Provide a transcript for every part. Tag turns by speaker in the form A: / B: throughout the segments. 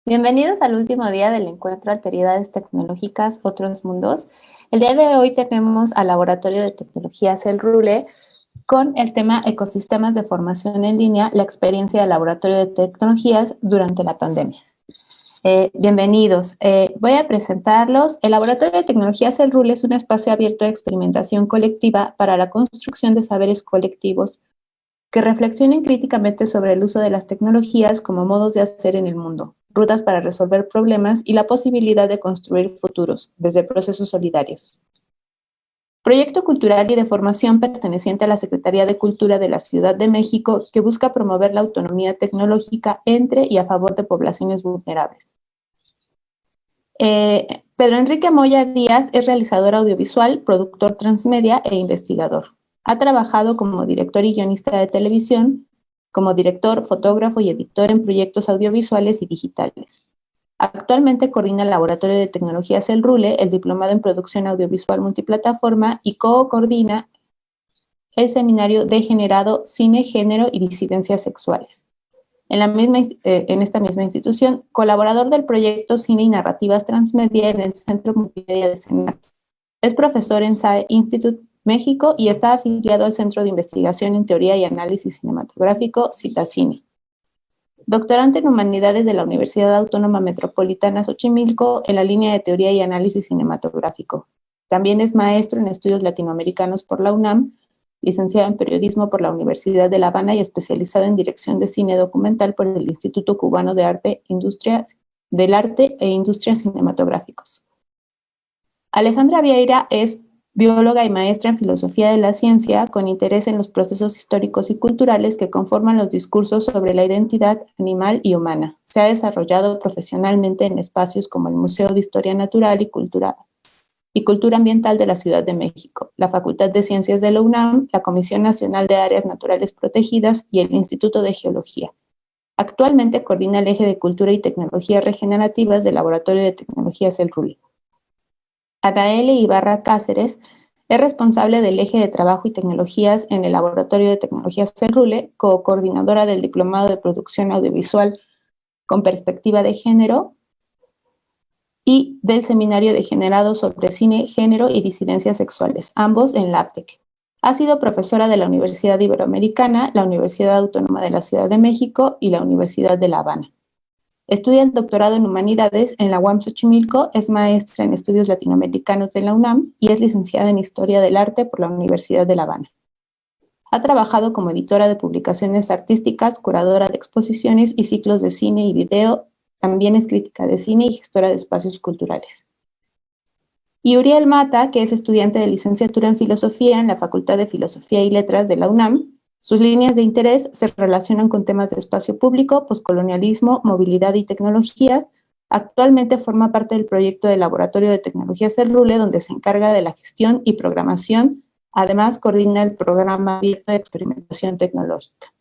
A: Bienvenidos al último día del encuentro Alteridades Tecnológicas Otros Mundos. El día de hoy tenemos al Laboratorio de Tecnologías El Rule con el tema Ecosistemas de Formación en Línea, la experiencia del Laboratorio de Tecnologías durante la pandemia. Bienvenidos. Voy a presentarlos. El Laboratorio de Tecnologías El Rule es un espacio abierto de experimentación colectiva para la construcción de saberes colectivos que reflexionen críticamente sobre el uso de las tecnologías como modos de hacer en el mundo, rutas para resolver problemas y la posibilidad de construir futuros desde procesos solidarios. Proyecto cultural y de formación perteneciente a la Secretaría de Cultura de la Ciudad de México que busca promover la autonomía tecnológica entre y a favor de poblaciones vulnerables. Pedro Enrique Moya Díaz es realizador audiovisual, productor transmedia e investigador. Ha trabajado como director y guionista de televisión, como director, fotógrafo y editor en proyectos audiovisuales y digitales. Actualmente coordina el Laboratorio de Tecnologías El Rule, el Diplomado en Producción Audiovisual Multiplataforma y co-coordina el Seminario Degenerado Cine, Género y Disidencias Sexuales. En esta misma institución, colaborador del proyecto Cine y Narrativas Transmedia en el Centro Multimedia de Senac. Es profesor en SAE Institute México y está afiliado al Centro de Investigación en Teoría y Análisis Cinematográfico, CITACINE. Doctorante en Humanidades de la Universidad Autónoma Metropolitana Xochimilco en la línea de Teoría y Análisis Cinematográfico. También es maestro en Estudios Latinoamericanos por la UNAM, licenciado en Periodismo por la Universidad de La Habana y especializado en Dirección de Cine Documental por el Instituto Cubano de Arte, del Arte e Industrias Cinematográficos. Alejandra Vieira es bióloga y maestra en Filosofía de la Ciencia, con interés en los procesos históricos y culturales que conforman los discursos sobre la identidad animal y humana. Se ha desarrollado profesionalmente en espacios como el Museo de Historia Natural y Cultura Ambiental de la Ciudad de México, la Facultad de Ciencias de la UNAM, la Comisión Nacional de Áreas Naturales Protegidas y el Instituto de Geología. Actualmente coordina el eje de Cultura y Tecnologías Regenerativas del Laboratorio de Tecnologías El Rule. Anaele Ibarra Cáceres es responsable del eje de Trabajo y Tecnologías en el Laboratorio de Tecnologías El Rule, co-coordinadora del Diplomado de Producción Audiovisual con Perspectiva de Género y del Seminario Degenerado sobre Cine, Género y Disidencias Sexuales, ambos en LabTech. Ha sido profesora de la Universidad Iberoamericana, la Universidad Autónoma de la Ciudad de México y la Universidad de La Habana. Estudia el doctorado en Humanidades en la UAM Xochimilco, es maestra en Estudios Latinoamericanos de la UNAM y es licenciada en Historia del Arte por la Universidad de La Habana. Ha trabajado como editora de publicaciones artísticas, curadora de exposiciones y ciclos de cine y video. También es crítica de cine y gestora de espacios culturales. Y Uriel Mata, que es estudiante de licenciatura en Filosofía en la Facultad de Filosofía y Letras de la UNAM. Sus líneas de interés se relacionan con temas de espacio público, poscolonialismo, movilidad y tecnologías. Actualmente forma parte del proyecto del Laboratorio de Tecnologías El Rule, donde se encarga de la gestión y programación. Además, coordina el programa abierto de experimentación tecnológica.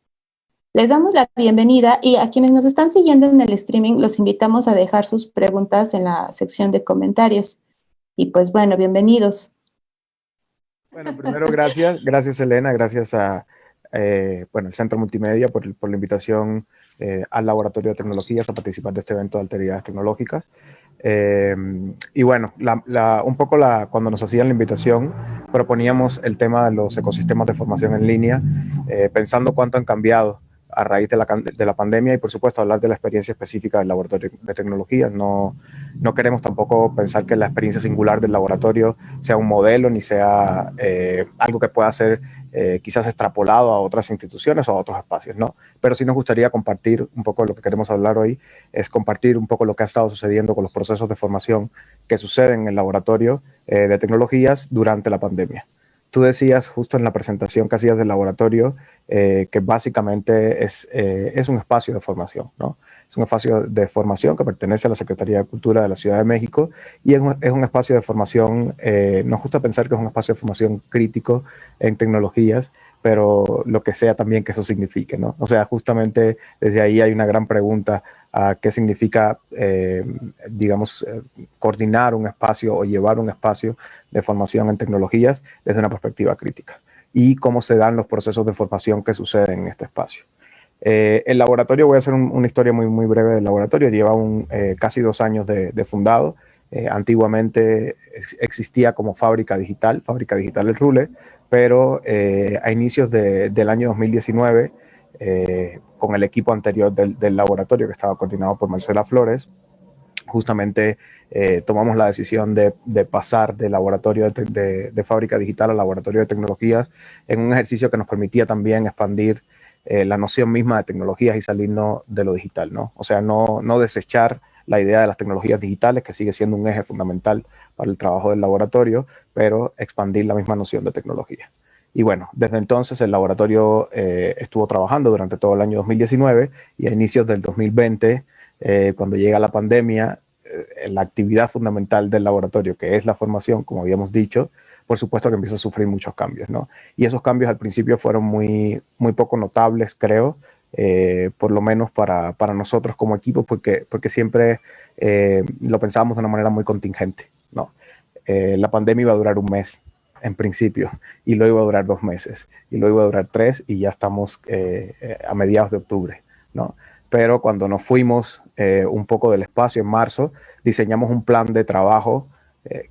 A: Les damos la bienvenida y a quienes nos están siguiendo en el streaming los invitamos a dejar sus preguntas en la sección de comentarios. Y pues bueno, bienvenidos.
B: Bueno, primero gracias Elena, gracias a el Centro Multimedia por la invitación al Laboratorio de Tecnologías a participar de este evento de alteridades tecnológicas. Y bueno, cuando nos hacían la invitación, proponíamos el tema de los ecosistemas de formación en línea, pensando cuánto han cambiado a raíz de la pandemia y por supuesto hablar de la experiencia específica del laboratorio de tecnología. No queremos tampoco pensar que la experiencia singular del laboratorio sea un modelo ni sea algo que pueda ser quizás extrapolado a otras instituciones o a otros espacios, ¿no? Pero sí nos gustaría compartir un poco lo que queremos hablar hoy, es compartir un poco lo que ha estado sucediendo con los procesos de formación que suceden en el laboratorio de tecnologías durante la pandemia. Tú decías justo en la presentación que hacías del laboratorio que básicamente es un espacio de formación, ¿no? Es un espacio de formación que pertenece a la Secretaría de Cultura de la Ciudad de México y es un espacio de formación, nos gusta pensar que es un espacio de formación crítico en tecnologías, pero lo que sea también que eso signifique, ¿no? O sea, justamente desde ahí hay una gran pregunta a qué significa, coordinar un espacio o llevar un espacio de formación en tecnologías desde una perspectiva crítica y cómo se dan los procesos de formación que suceden en este espacio. El laboratorio, voy a hacer una historia muy breve del laboratorio, lleva casi 2 años de fundado. Antiguamente existía como Fábrica Digital El Rule, pero a inicios del año 2019, con el equipo anterior del laboratorio, que estaba coordinado por Marcela Flores, justamente tomamos la decisión de pasar del laboratorio de Fábrica Digital al laboratorio de tecnologías, en un ejercicio que nos permitía también expandir la noción misma de tecnologías y salirnos de lo digital, ¿no? O sea, no desechar la idea de las tecnologías digitales, que sigue siendo un eje fundamental para el trabajo del laboratorio, pero expandir la misma noción de tecnología. Y bueno, desde entonces el laboratorio estuvo trabajando durante todo el año 2019 y a inicios del 2020, cuando llega la pandemia, la actividad fundamental del laboratorio, que es la formación, como habíamos dicho, por supuesto que empieza a sufrir muchos cambios, ¿no? Y esos cambios al principio fueron muy poco notables, creo, por lo menos para nosotros como equipo, porque siempre lo pensábamos de una manera muy contingente, ¿no? La pandemia iba a durar un mes, en principio, y luego iba a durar 2 meses, y luego iba a durar 3, y ya estamos a mediados de octubre, ¿no? Pero cuando nos fuimos un poco del espacio en marzo, diseñamos un plan de trabajo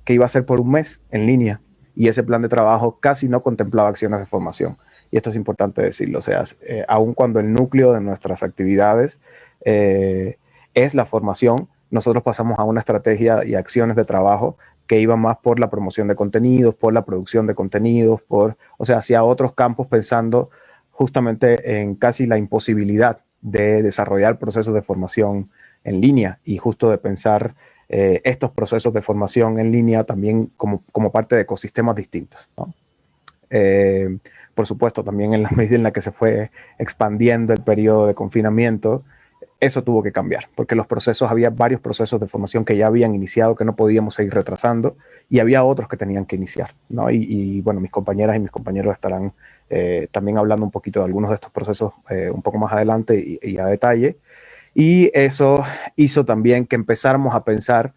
B: que iba a ser por un mes en línea, y ese plan de trabajo casi no contemplaba acciones de formación. Y esto es importante decirlo, o sea, aun cuando el núcleo de nuestras actividades es la formación, nosotros pasamos a una estrategia y acciones de trabajo que iban más por la promoción de contenidos, por la producción de contenidos, o sea, hacia otros campos, pensando justamente en casi la imposibilidad de desarrollar procesos de formación en línea y justo de pensar estos procesos de formación en línea también como parte de ecosistemas distintos, ¿no? Por supuesto, también en la medida en la que se fue expandiendo el periodo de confinamiento, eso tuvo que cambiar, porque había varios procesos de formación que ya habían iniciado, que no podíamos seguir retrasando, y había otros que tenían que iniciar, ¿no? Bueno, mis compañeras y mis compañeros estarán también hablando un poquito de algunos de estos procesos un poco más adelante y a detalle. Y eso hizo también que empezáramos a pensar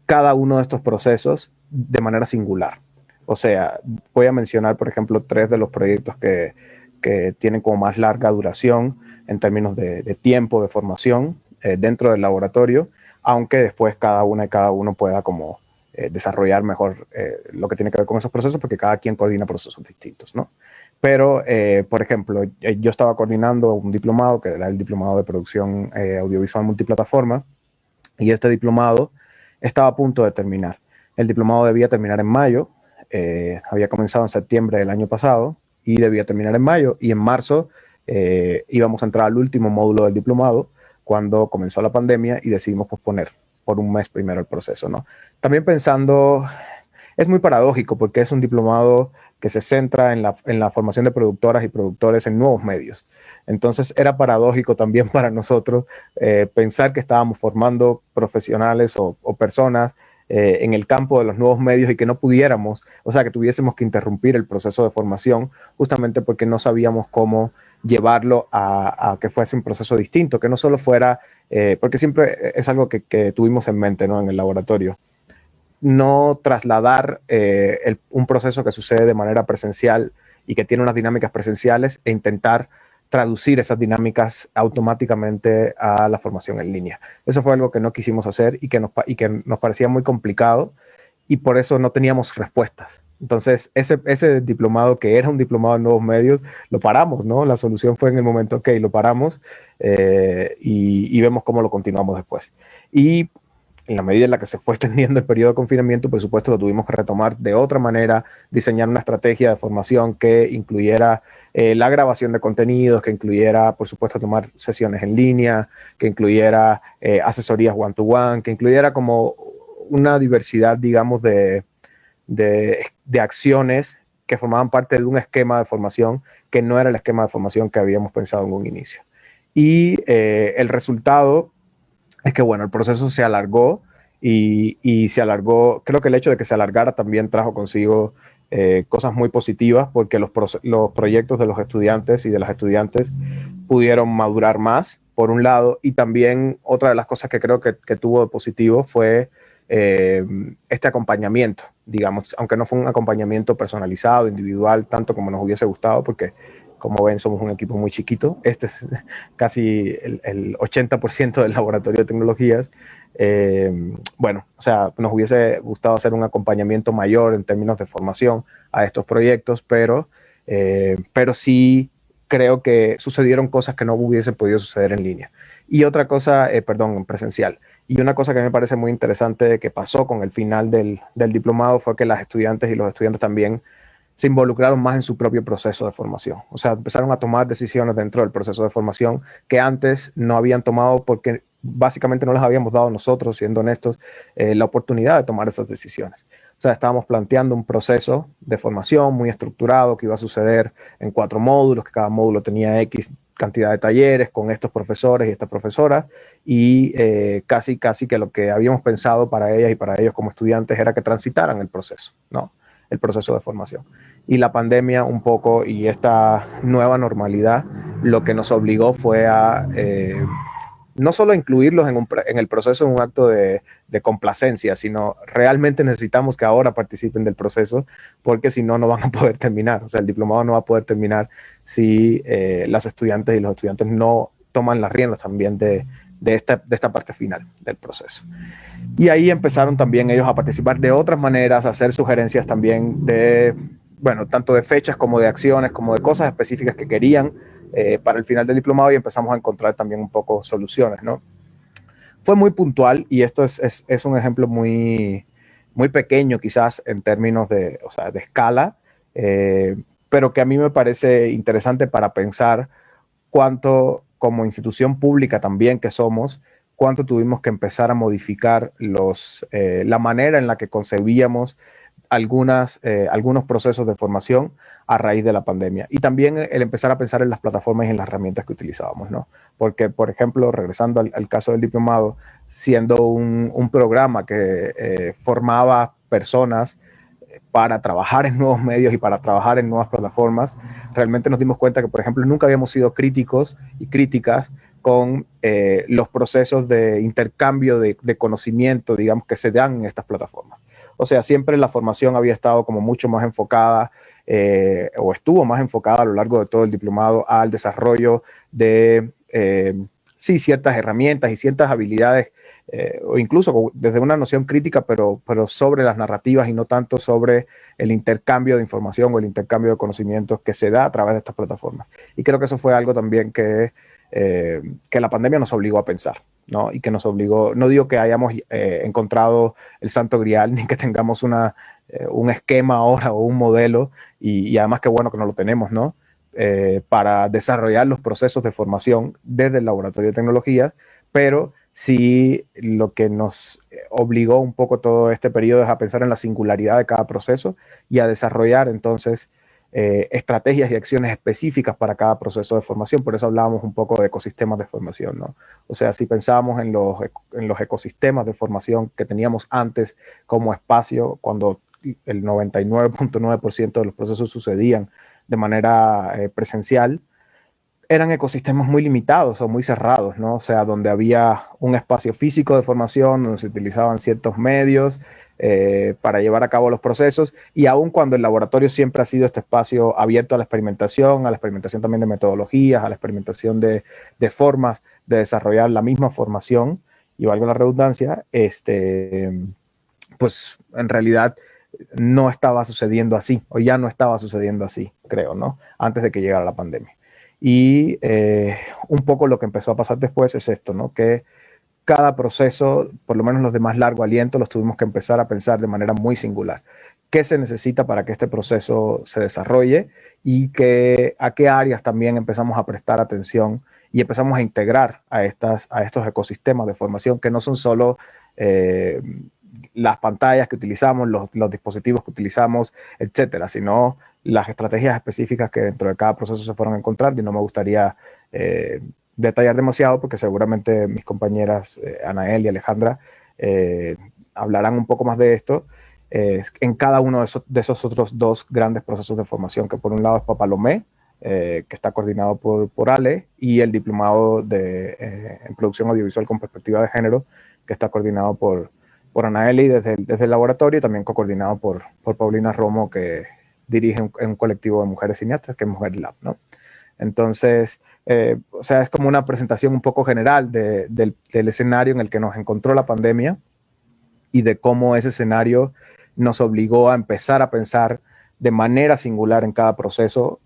B: cada uno de estos procesos de manera singular. O sea, voy a mencionar, por ejemplo, 3 de los proyectos que tienen como más larga duración en términos de tiempo, de formación dentro del laboratorio, aunque después cada uno pueda como desarrollar mejor lo que tiene que ver con esos procesos, porque cada quien coordina procesos distintos, ¿no? Pero, por ejemplo, yo estaba coordinando un diplomado, que era el diplomado de producción audiovisual multiplataforma, y este diplomado estaba a punto de terminar. El diplomado debía terminar en mayo, había comenzado en septiembre del año pasado y debía terminar en mayo, y en marzo íbamos a entrar al último módulo del diplomado cuando comenzó la pandemia y decidimos posponer por un mes primero el proceso, ¿no? También pensando, es muy paradójico porque es un diplomado que se centra en la formación de productoras y productores en nuevos medios. Entonces era paradójico también para nosotros pensar que estábamos formando profesionales o personas en el campo de los nuevos medios y que no pudiéramos, o sea, que tuviésemos que interrumpir el proceso de formación justamente porque no sabíamos cómo llevarlo a que fuese un proceso distinto, que no solo fuera, porque siempre es algo que tuvimos en mente, ¿no? En el laboratorio, no trasladar un proceso que sucede de manera presencial y que tiene unas dinámicas presenciales e intentar traducir esas dinámicas automáticamente a la formación en línea. Eso fue algo que no quisimos hacer y que nos parecía muy complicado, y por eso no teníamos respuestas. Entonces, ese diplomado, que era un diplomado en nuevos medios, lo paramos, ¿no? La solución fue en el momento, ok, lo paramos y vemos cómo lo continuamos después. Y en la medida en la que se fue extendiendo el periodo de confinamiento, por supuesto, lo tuvimos que retomar de otra manera, diseñar una estrategia de formación que incluyera la grabación de contenidos, que incluyera, por supuesto, tomar sesiones en línea, que incluyera asesorías one-to-one, que incluyera como una diversidad, digamos, de acciones que formaban parte de un esquema de formación que no era el esquema de formación que habíamos pensado en un inicio. Y el resultado es que, bueno, el proceso se alargó y se alargó. Creo que el hecho de que se alargara también trajo consigo cosas muy positivas, porque los proyectos de los estudiantes y de las estudiantes pudieron madurar más, por un lado, y también otra de las cosas que creo que tuvo de positivo fue este acompañamiento, digamos, aunque no fue un acompañamiento personalizado, individual, tanto como nos hubiese gustado, porque Como ven, somos un equipo muy chiquito. Este es casi el 80% del laboratorio de tecnologías. Bueno, o sea, nos hubiese gustado hacer un acompañamiento mayor en términos de formación a estos proyectos, pero sí creo que sucedieron cosas que no hubiesen podido suceder en línea. Y otra cosa, perdón, presencial. Y una cosa que me parece muy interesante que pasó con el final del diplomado fue que las estudiantes y los estudiantes también se involucraron más en su propio proceso de formación. O sea, empezaron a tomar decisiones dentro del proceso de formación que antes no habían tomado porque básicamente no les habíamos dado nosotros, siendo honestos, la oportunidad de tomar esas decisiones. O sea, estábamos planteando un proceso de formación muy estructurado que iba a suceder en 4 módulos, que cada módulo tenía X cantidad de talleres con estos profesores y estas profesoras, y casi que lo que habíamos pensado para ellas y para ellos como estudiantes era que transitaran el proceso, ¿no? El proceso de formación. Y la pandemia un poco y esta nueva normalidad lo que nos obligó fue a no solo incluirlos en el proceso en un acto de complacencia, sino realmente necesitamos que ahora participen del proceso, porque si no, no van a poder terminar. O sea, el diplomado no va a poder terminar si las estudiantes y los estudiantes no toman las riendas también de esta parte final del proceso. Y ahí empezaron también ellos a participar de otras maneras, a hacer sugerencias también de, bueno, tanto de fechas como de acciones, como de cosas específicas que querían para el final del diplomado, y empezamos a encontrar también un poco soluciones, ¿no? Fue muy puntual y esto es un ejemplo muy pequeño quizás en términos de, o sea, de escala, pero que a mí me parece interesante para pensar cuánto como institución pública también que somos, cuánto tuvimos que empezar a modificar la manera en la que concebíamos algunos procesos de formación a raíz de la pandemia. Y también el empezar a pensar en las plataformas y en las herramientas que utilizábamos, ¿no? Porque, por ejemplo, regresando al caso del diplomado, siendo un programa que formaba personas para trabajar en nuevos medios y para trabajar en nuevas plataformas, realmente nos dimos cuenta que, por ejemplo, nunca habíamos sido críticos y críticas con los procesos de intercambio de conocimiento, digamos, que se dan en estas plataformas. O sea, siempre la formación había estado como mucho más enfocada o estuvo más enfocada a lo largo de todo el diplomado al desarrollo de, sí, ciertas herramientas y ciertas habilidades o incluso desde una noción crítica, pero sobre las narrativas y no tanto sobre el intercambio de información o el intercambio de conocimientos que se da a través de estas plataformas. Y creo que eso fue algo también que la pandemia nos obligó a pensar, ¿no? Y que nos obligó, no digo que hayamos encontrado el santo grial, ni que tengamos un esquema ahora o un modelo, y además qué bueno que no lo tenemos, ¿no? Para desarrollar los procesos de formación desde el laboratorio de tecnologías, pero sí lo que nos obligó un poco todo este periodo es a pensar en la singularidad de cada proceso y a desarrollar entonces estrategias y acciones específicas para cada proceso de formación. Por eso hablábamos un poco de ecosistemas de formación, ¿no? O sea, si pensábamos en los ecosistemas de formación que teníamos antes como espacio, cuando el 99.9% de los procesos sucedían de manera presencial, eran ecosistemas muy limitados o muy cerrados, ¿no? O sea, donde había un espacio físico de formación, donde se utilizaban ciertos medios para llevar a cabo los procesos, y aun cuando el laboratorio siempre ha sido este espacio abierto a la experimentación también de metodologías, a la experimentación de formas de desarrollar la misma formación, y valga la redundancia, pues en realidad no estaba sucediendo así, o ya no estaba sucediendo así, creo, ¿no? Antes de que llegara la pandemia. Y un poco lo que empezó a pasar después es esto, ¿no? Que cada proceso, por lo menos los de más largo aliento, los tuvimos que empezar a pensar de manera muy singular. ¿Qué se necesita para que este proceso se desarrolle? Y a qué áreas también empezamos a prestar atención y empezamos a integrar a estos ecosistemas de formación que no son solo las pantallas que utilizamos, los dispositivos que utilizamos, etcétera, sino las estrategias específicas que dentro de cada proceso se fueron encontrando. Y no me gustaría detallar demasiado porque seguramente mis compañeras Anael y Alejandra hablarán un poco más de esto en cada uno de esos otros 2 grandes procesos de formación, que por un lado es Papalomé, que está coordinado por Ale, y el diplomado en producción audiovisual con perspectiva de género, que está coordinado por Anaeli desde el laboratorio, y también co-coordinado por Paulina Romo, que dirige un colectivo de mujeres cineastas, que es Mujer Lab, ¿no? Entonces, o sea, es como una presentación un poco general del escenario en el que nos encontró la pandemia y de cómo ese escenario nos obligó a empezar a pensar de manera singular en cada proceso,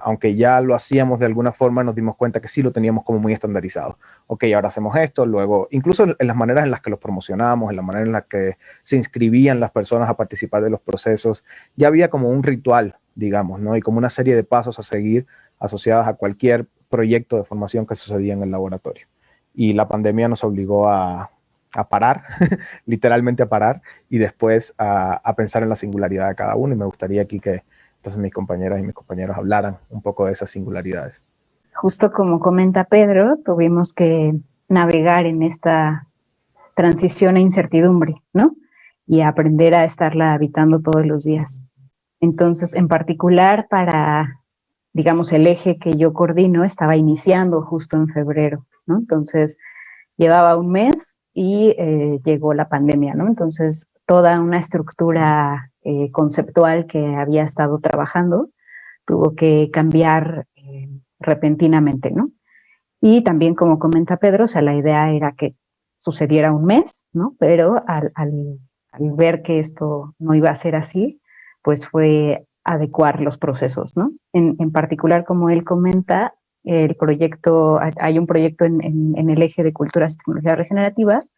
B: aunque ya lo hacíamos de alguna forma, nos dimos cuenta que sí lo teníamos como muy estandarizado. Ok, ahora hacemos esto, luego, incluso en las maneras en las que los promocionábamos, en la manera en la que se inscribían las personas a participar de los procesos, ya había como un ritual, digamos, ¿no? Y como una serie de pasos a seguir asociadas a cualquier proyecto de formación que sucedía en el laboratorio. Y la pandemia nos obligó a parar, literalmente a parar, y después a pensar en la singularidad de cada uno. Y me gustaría aquí que entonces mis compañeras y mis compañeros hablaran un poco de esas singularidades.
C: Justo como comenta Pedro, tuvimos que navegar en esta transición e incertidumbre, ¿no? Y aprender a estarla habitando todos los días. Entonces, en particular para, digamos, el eje que yo coordino, estaba iniciando justo en febrero, ¿no? Entonces, llevaba un mes y llegó la pandemia, ¿no? Entonces, toda una estructura conceptual que había estado trabajando tuvo que cambiar repentinamente, ¿no? Y también, como comenta Pedro, o sea, la idea era que sucediera un mes, ¿no? Pero al ver que esto no iba a ser así, pues fue adecuar los procesos, ¿no? En particular, como él comenta, el proyecto, hay un proyecto en el eje de culturas y tecnologías regenerativas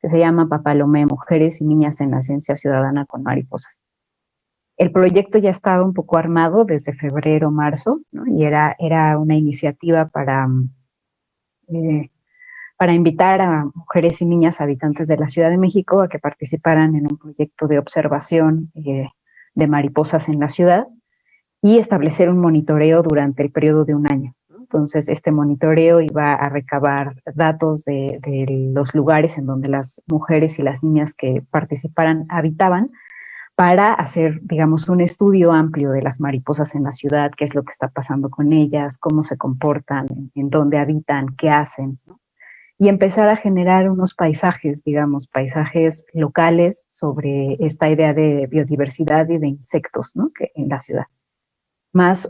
C: que se llama Papalomé, Mujeres y Niñas en la Ciencia Ciudadana con Mariposas. El proyecto ya estaba un poco armado desde febrero, marzo, ¿no? Y era una iniciativa para invitar a mujeres y niñas habitantes de la Ciudad de México a que participaran en un proyecto de observación de mariposas en la ciudad y establecer un monitoreo durante el periodo de un año. Entonces, este monitoreo iba a recabar datos de los lugares en donde las mujeres y las niñas que participaran habitaban para hacer, digamos, un estudio amplio de las mariposas en la ciudad, qué es lo que está pasando con ellas, cómo se comportan, en dónde habitan, qué hacen, ¿no? Y empezar a generar unos paisajes, digamos, paisajes locales sobre esta idea de biodiversidad y de insectos, ¿no? Que en la ciudad. Más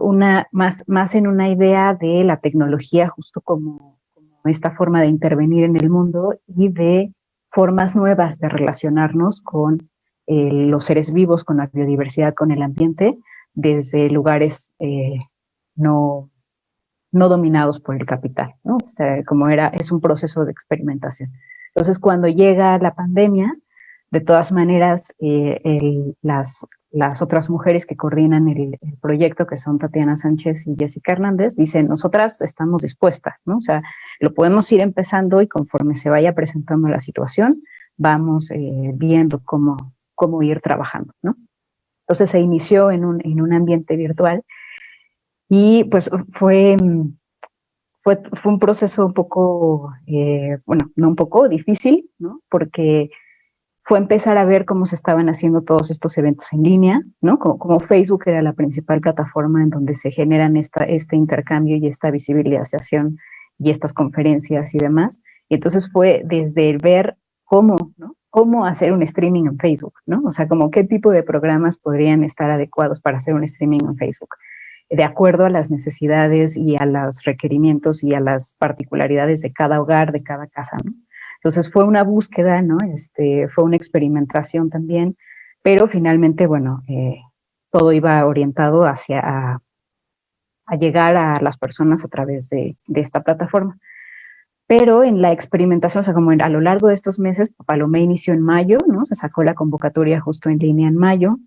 C: en una idea de la tecnología justo como esta forma de intervenir en el mundo y de formas nuevas de relacionarnos con los seres vivos, con la biodiversidad, con el ambiente, desde lugares no dominados por el capital, ¿no? O sea, es un proceso de experimentación. Entonces, cuando llega la pandemia, de todas maneras, las otras mujeres que coordinan el proyecto, que son Tatiana Sánchez y Jessica Hernández, dicen, nosotras estamos dispuestas, ¿no? O sea, lo podemos ir empezando y conforme se vaya presentando la situación, vamos viendo cómo ir trabajando, ¿no? Entonces se inició en un ambiente virtual y pues fue un proceso un poco, bueno, no un poco difícil, ¿no? Porque fue empezar a ver cómo se estaban haciendo todos estos eventos en línea, ¿no? Como Facebook era la principal plataforma en donde se generan este intercambio y esta visibilización y estas conferencias y demás. Y entonces fue desde el ver cómo, ¿no? Cómo hacer un streaming en Facebook, ¿no? O sea, como qué tipo de programas podrían estar adecuados para hacer un streaming en Facebook, de acuerdo a las necesidades y a los requerimientos y a las particularidades de cada hogar, de cada casa, ¿no? Entonces fue una búsqueda, ¿no? Fue una experimentación también, pero finalmente, bueno, todo iba orientado hacia a llegar a las personas a través de esta plataforma. Pero en la experimentación, o sea, como a lo largo de estos meses, Papalomé inició en mayo, ¿no? Se sacó la convocatoria justo en línea en mayo,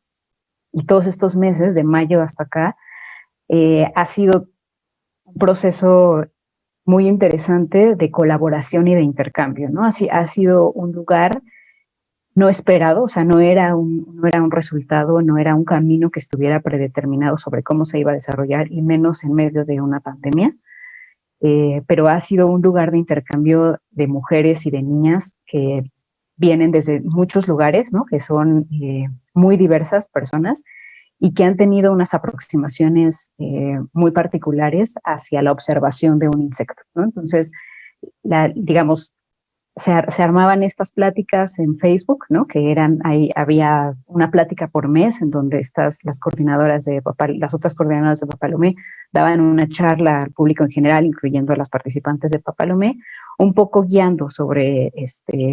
C: y todos estos meses, de mayo hasta acá, ha sido un proceso muy interesante de colaboración y de intercambio, ¿no? Así ha sido un lugar no esperado, o sea, no era un resultado, no era un camino que estuviera predeterminado sobre cómo se iba a desarrollar, y menos en medio de una pandemia, pero ha sido un lugar de intercambio de mujeres y de niñas que vienen desde muchos lugares, ¿no? Que son muy diversas personas, y que han tenido unas aproximaciones muy particulares hacia la observación de un insecto, ¿no? Entonces, digamos, se armaban estas pláticas en Facebook, ¿no? Que eran, ahí había una plática por mes en donde las coordinadoras las otras coordinadoras de Papalomé daban una charla al público en general, incluyendo a las participantes de Papalomé, un poco guiando sobre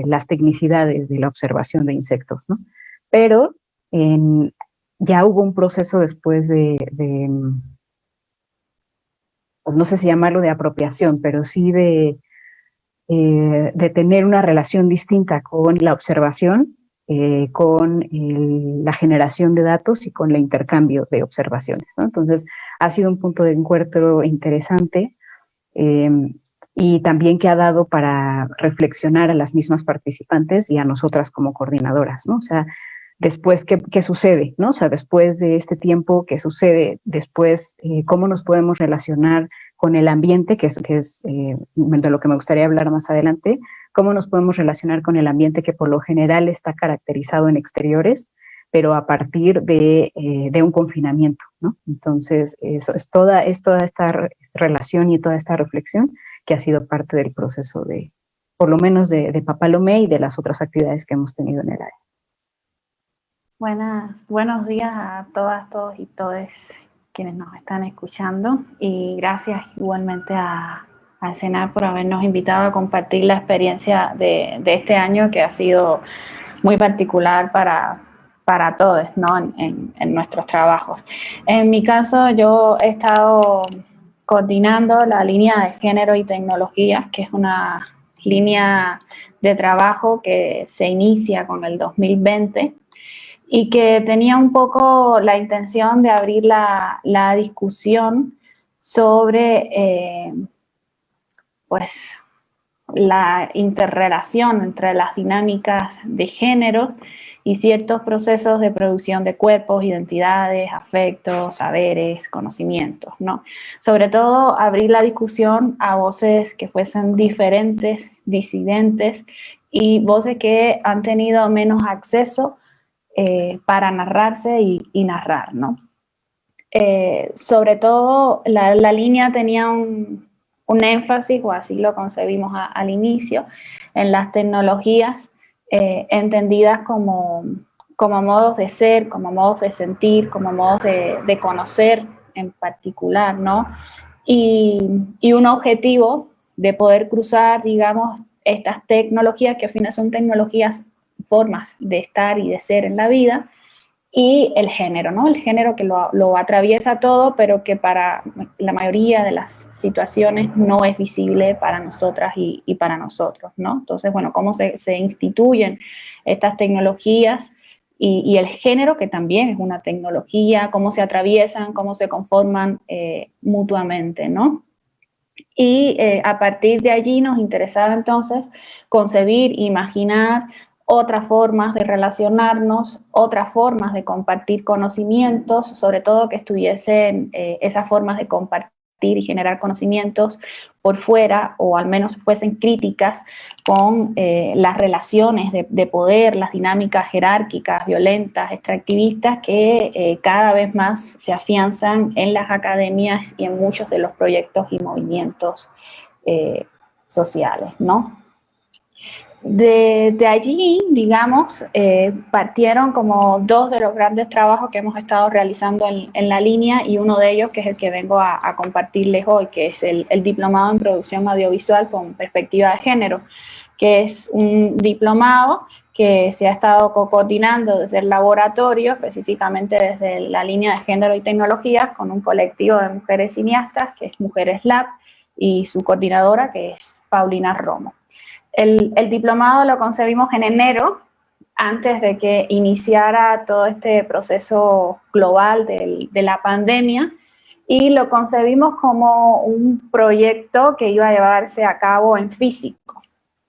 C: las tecnicidades de la observación de insectos, ¿no? Pero ya hubo un proceso después pues no sé si llamarlo de apropiación, pero sí de tener una relación distinta con la observación, con la generación de datos y con el intercambio de observaciones, ¿no? Entonces, ha sido un punto de encuentro interesante y también que ha dado para reflexionar a las mismas participantes y a nosotras como coordinadoras, ¿no? O sea, después, ¿qué sucede? ¿No? O sea, después de este tiempo, ¿qué sucede? Después, ¿cómo nos podemos relacionar con el ambiente, que es de lo que me gustaría hablar más adelante? ¿Cómo nos podemos relacionar con el ambiente que por lo general está caracterizado en exteriores, pero a partir de un confinamiento, ¿no? Entonces, eso es toda esta relación y toda esta reflexión que ha sido parte del proceso por lo menos de Papalomé y de las otras actividades que hemos tenido en el área.
D: Buenos días a todas, todos y todes quienes nos están escuchando, y gracias igualmente al CENAR por habernos invitado a compartir la experiencia de este año, que ha sido muy particular para todos, ¿no? en nuestros trabajos. En mi caso, yo he estado coordinando la línea de género y tecnología, que es una línea de trabajo que se inicia con el 2020 y que tenía un poco la intención de abrir la discusión sobre pues la interrelación entre las dinámicas de género y ciertos procesos de producción de cuerpos, identidades, afectos, saberes, conocimientos, ¿no? Sobre todo abrir la discusión a voces que fuesen diferentes, disidentes, y voces que han tenido menos acceso para narrarse y narrar, ¿no? Sobre todo la línea tenía un énfasis, o así lo concebimos al inicio, en las tecnologías entendidas como modos de ser, como modos de sentir, como modos de conocer en particular, ¿no? Y un objetivo de poder cruzar, digamos, estas tecnologías, que al final son tecnologías, formas de estar y de ser en la vida, y el género, ¿no? El género que lo atraviesa todo, pero que para la mayoría de las situaciones no es visible para nosotras y para nosotros, ¿no? Entonces, bueno, cómo se instituyen estas tecnologías y el género, que también es una tecnología, cómo se atraviesan, cómo se conforman mutuamente, ¿no? Y a partir de allí nos interesaba entonces concebir, imaginar otras formas de relacionarnos, otras formas de compartir conocimientos, sobre todo que estuviesen esas formas de compartir y generar conocimientos por fuera, o al menos fuesen críticas con las relaciones de poder, las dinámicas jerárquicas, violentas, extractivistas, que cada vez más se afianzan en las academias y en muchos de los proyectos y movimientos sociales, ¿no? De allí, digamos, partieron como dos de los grandes trabajos que hemos estado realizando en la línea, y uno de ellos, que es el que vengo a compartirles hoy, que es el diplomado en producción audiovisual con perspectiva de género, que es un diplomado que se ha estado coordinando desde el laboratorio, específicamente desde la línea de género y tecnologías, con un colectivo de mujeres cineastas, que es Mujeres Lab, y su coordinadora, que es Paulina Romo. El diplomado lo concebimos en enero, antes de que iniciara todo este proceso global de la pandemia, y lo concebimos como un proyecto que iba a llevarse a cabo en físico,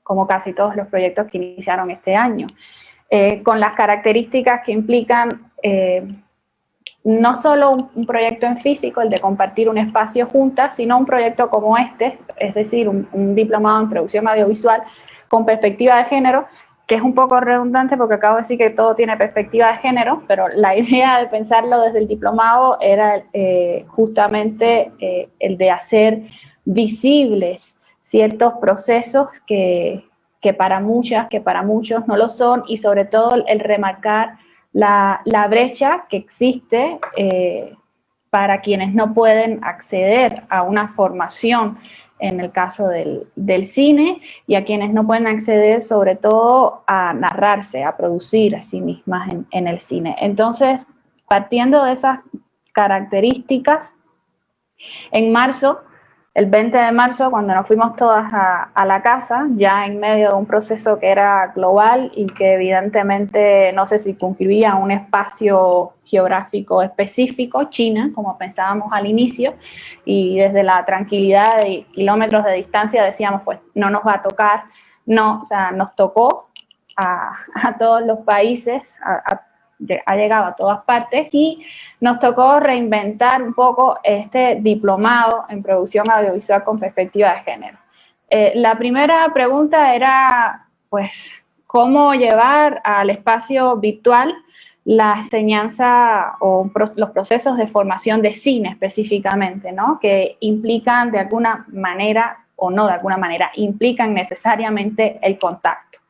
D: como casi todos los proyectos que iniciaron este año, con las características que implican no solo un proyecto en físico, el de compartir un espacio juntas, sino un proyecto como este, es decir, un diplomado en producción audiovisual con perspectiva de género, que es un poco redundante porque acabo de decir que todo tiene perspectiva de género, pero la idea de pensarlo desde el diplomado era justamente el de hacer visibles ciertos procesos que que para muchas, que para muchos no lo son, y sobre todo el remarcar la brecha que existe para quienes no pueden acceder a una formación en el caso del cine, y a quienes no pueden acceder sobre todo a narrarse, a producir a sí mismas en el cine. Entonces, partiendo de esas características, en marzo, el 20 de marzo, cuando nos fuimos todas a la casa, ya en medio de un proceso que era global y que evidentemente no se circunscribía a un espacio geográfico específico, China, como pensábamos al inicio, y desde la tranquilidad de kilómetros de distancia decíamos, pues no nos va a tocar, no, o sea, nos tocó a todos los países, ha llegado a todas partes, y nos tocó reinventar un poco este diplomado en producción audiovisual con perspectiva de género. La primera pregunta era, pues, ¿cómo llevar al espacio virtual la enseñanza o los procesos de formación de cine específicamente, ¿no? Que implican de alguna manera, o no de alguna manera, implican necesariamente el contacto,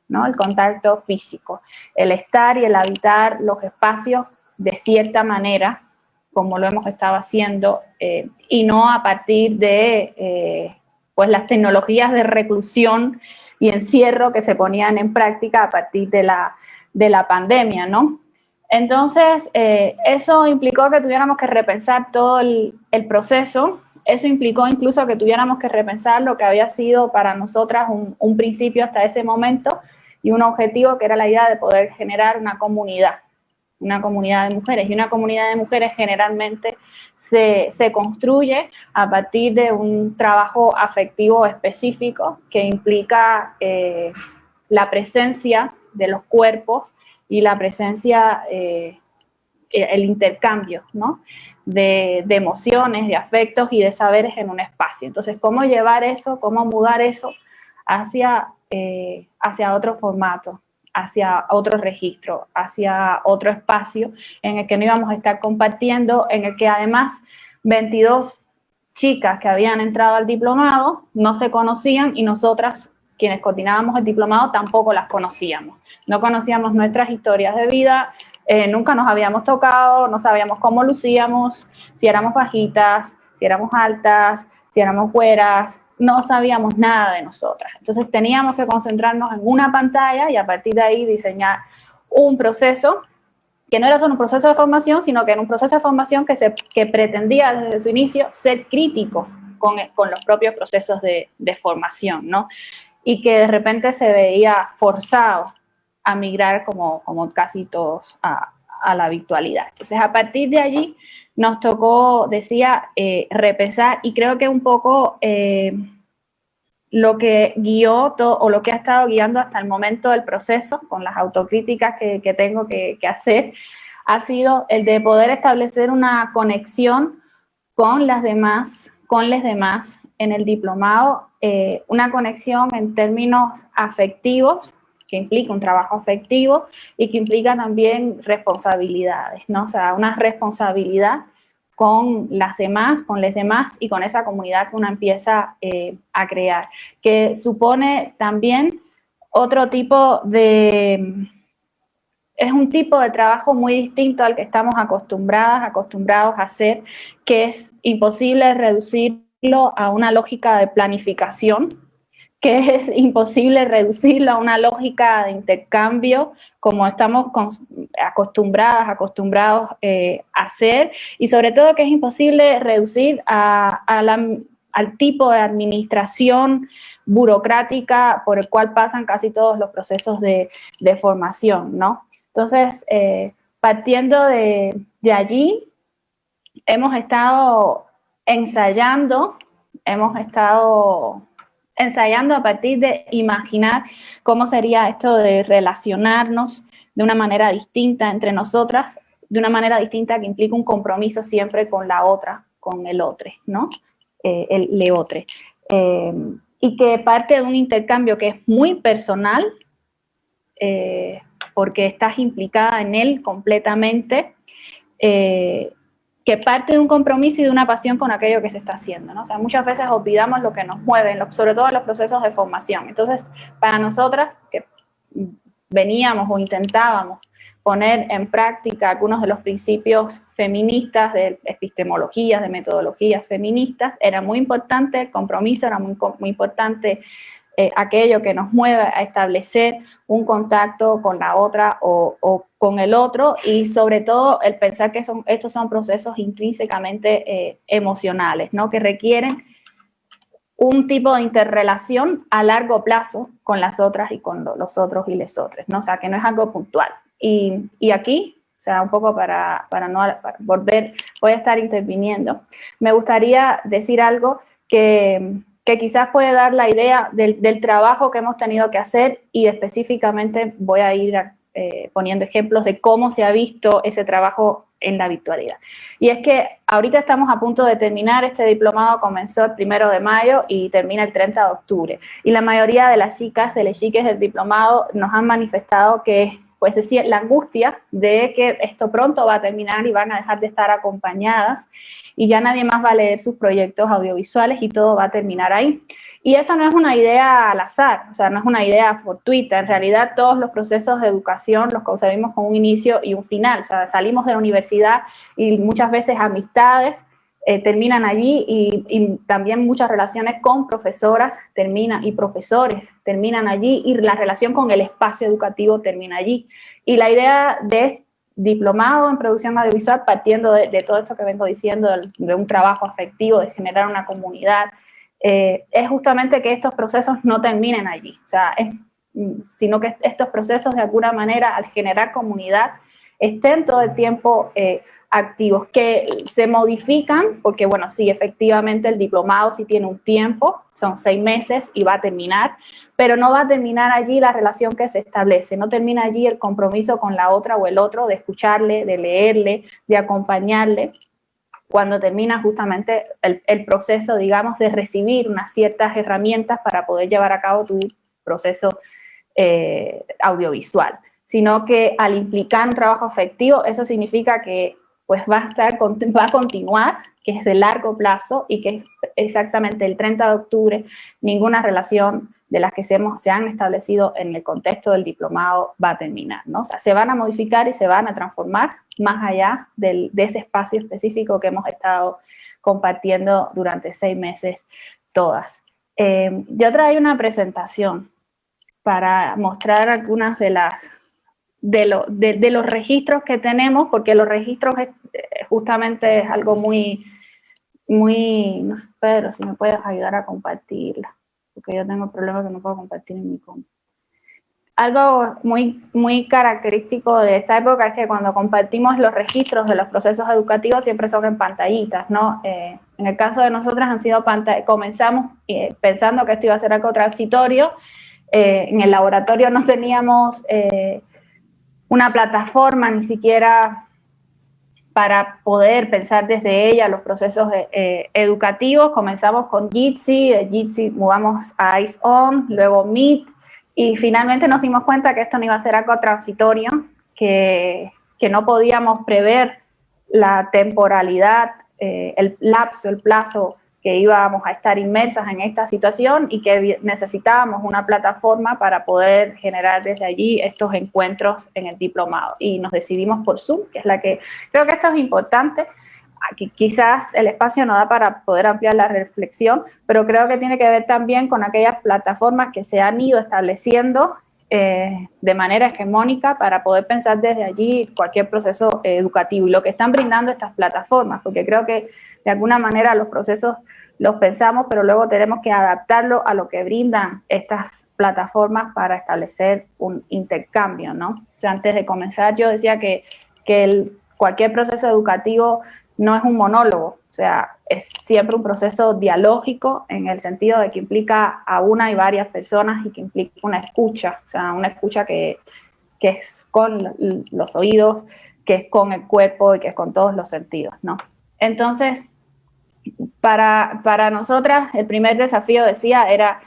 D: ¿no? El contacto físico, el estar y el habitar los espacios de cierta manera, como lo hemos estado haciendo, y no a partir de pues las tecnologías de reclusión y encierro que se ponían en práctica a partir de la pandemia, ¿no? Entonces, eso implicó que tuviéramos que repensar todo el proceso. Eso implicó incluso que tuviéramos que repensar lo que había sido para nosotras un principio hasta ese momento, y un objetivo que era la idea de poder generar una comunidad de mujeres. Y una comunidad de mujeres generalmente se construye a partir de un trabajo afectivo específico que implica la presencia de los cuerpos y la presencia, el intercambio, ¿no? de emociones, de afectos y de saberes en un espacio. Entonces, ¿cómo llevar eso, cómo mudar eso hacia otro formato, hacia otro registro, hacia otro espacio en el que no íbamos a estar compartiendo, en el que además 22 chicas que habían entrado al diplomado no se conocían, y nosotras, quienes coordinábamos el diplomado, tampoco las conocíamos. No conocíamos nuestras historias de vida, nunca nos habíamos tocado, no sabíamos cómo lucíamos, si éramos bajitas, si éramos altas, si éramos güeras, no sabíamos nada de nosotras. Entonces teníamos que concentrarnos en una pantalla y a partir de ahí diseñar un proceso que no era solo un proceso de formación, sino que era un proceso de formación que pretendía desde su inicio ser crítico con los propios procesos de formación, ¿no? Y que de repente se veía forzado a migrar como casi todos a la virtualidad. Entonces, a partir de allí nos tocó, decía, repensar, y creo que un poco lo que guió todo, o lo que ha estado guiando hasta el momento del proceso, con las autocríticas que tengo que hacer, ha sido el de poder establecer una conexión con las demás, en el diplomado, una conexión en términos afectivos, que implica un trabajo afectivo y que implica también responsabilidades, ¿no? O sea, una responsabilidad con las demás, con los demás y con esa comunidad que uno empieza a crear, que supone también otro tipo de... Es un tipo de trabajo muy distinto al que estamos acostumbrados a hacer, que es imposible reducirlo a una lógica de planificación, que es imposible reducirlo a una lógica de intercambio como estamos acostumbrados a hacer, y sobre todo que es imposible reducir al tipo de administración burocrática por el cual pasan casi todos los procesos de formación, ¿no? Entonces, partiendo de allí, hemos estado ensayando a partir de imaginar cómo sería esto de relacionarnos de una manera distinta entre nosotras, de una manera distinta que implica un compromiso siempre con la otra, con el otro, ¿no? El leotre. Y que parte de un intercambio que es muy personal, porque estás implicada en él completamente, que parte de un compromiso y de una pasión con aquello que se está haciendo, ¿no? O sea, muchas veces olvidamos lo que nos mueve, sobre todo en los procesos de formación. Entonces, para nosotras, que veníamos o intentábamos poner en práctica algunos de los principios feministas, de epistemologías, de metodologías feministas, era muy importante el compromiso, era muy importante aquello que nos mueve a establecer un contacto con la otra o con el otro, y sobre todo el pensar que estos son procesos intrínsecamente emocionales, ¿no? Que requieren un tipo de interrelación a largo plazo con las otras y con los otros y les otras, ¿no? O sea, que no es algo puntual. Y aquí, o sea, un poco para volver, voy a estar interviniendo. Me gustaría decir algo que quizás puede dar la idea del trabajo que hemos tenido que hacer, y específicamente voy a ir poniendo ejemplos de cómo se ha visto ese trabajo en la virtualidad. Y es que ahorita estamos a punto de terminar, este diplomado comenzó el 1 de mayo y termina el 30 de octubre. Y la mayoría de las chicas, de las chiques del diplomado, nos han manifestado que pues decía la angustia de que esto pronto va a terminar y van a dejar de estar acompañadas y ya nadie más va a leer sus proyectos audiovisuales y todo va a terminar ahí. Y esto no es una idea al azar, o sea, no es una idea fortuita. En realidad todos los procesos de educación los concebimos con un inicio y un final. O sea, salimos de la universidad y muchas veces amistades terminan allí, y también muchas relaciones con profesoras y profesores terminan allí, y la relación con el espacio educativo termina allí. Y la idea de este diplomado en producción audiovisual, partiendo de todo esto que vengo diciendo, de un trabajo afectivo, de generar una comunidad, es justamente que estos procesos no terminen allí, o sea, sino que estos procesos de alguna manera, al generar comunidad, estén todo el tiempo activos, que se modifican, porque bueno, sí, efectivamente el diplomado sí tiene un tiempo, son 6 meses y va a terminar, pero no va a terminar allí la relación que se establece, no termina allí el compromiso con la otra o el otro, de escucharle, de leerle, de acompañarle, cuando termina justamente el proceso, digamos, de recibir unas ciertas herramientas para poder llevar a cabo tu proceso audiovisual, sino que al implicar un trabajo afectivo, eso significa que pues va a continuar, que es de largo plazo, y que es exactamente el 30 de octubre, ninguna relación de las que se han establecido en el contexto del diplomado va a terminar, ¿no? O sea, se van a modificar y se van a transformar más allá de ese espacio específico que hemos estado compartiendo durante 6 meses todas. Yo traí una presentación para mostrar algunas de los registros que tenemos, porque los registros justamente es algo muy, no sé, Pedro, si me puedes ayudar a compartirla, porque yo tengo el problema que no puedo compartir en mi compu. Algo muy, muy característico de esta época es que cuando compartimos los registros de los procesos educativos siempre son en pantallitas, ¿no? En el caso de nosotras han sido comenzamos pensando que esto iba a ser algo transitorio. En el laboratorio no teníamos una plataforma ni siquiera para poder pensar desde ella los procesos educativos. Comenzamos con Jitsi, de Jitsi mudamos a IceOn, luego Meet, y finalmente nos dimos cuenta que esto no iba a ser algo transitorio, que no podíamos prever la temporalidad, el lapso, el plazo que íbamos a estar inmersas en esta situación, y que necesitábamos una plataforma para poder generar desde allí estos encuentros en el diplomado. Y nos decidimos por Zoom, que es la que creo que esto es importante. Aquí quizás el espacio no da para poder ampliar la reflexión, pero creo que tiene que ver también con aquellas plataformas que se han ido estableciendo de manera hegemónica para poder pensar desde allí cualquier proceso educativo, y lo que están brindando estas plataformas, porque creo que de alguna manera los procesos los pensamos, pero luego tenemos que adaptarlo a lo que brindan estas plataformas para establecer un intercambio, ¿no? O sea, antes de comenzar yo decía que cualquier proceso educativo no es un monólogo, o sea, es siempre un proceso dialógico en el sentido de que implica a una y varias personas y que implica una escucha, o sea, una escucha que es con los oídos, que es con el cuerpo y que es con todos los sentidos, ¿no? Entonces, para nosotras, el primer desafío, decía, era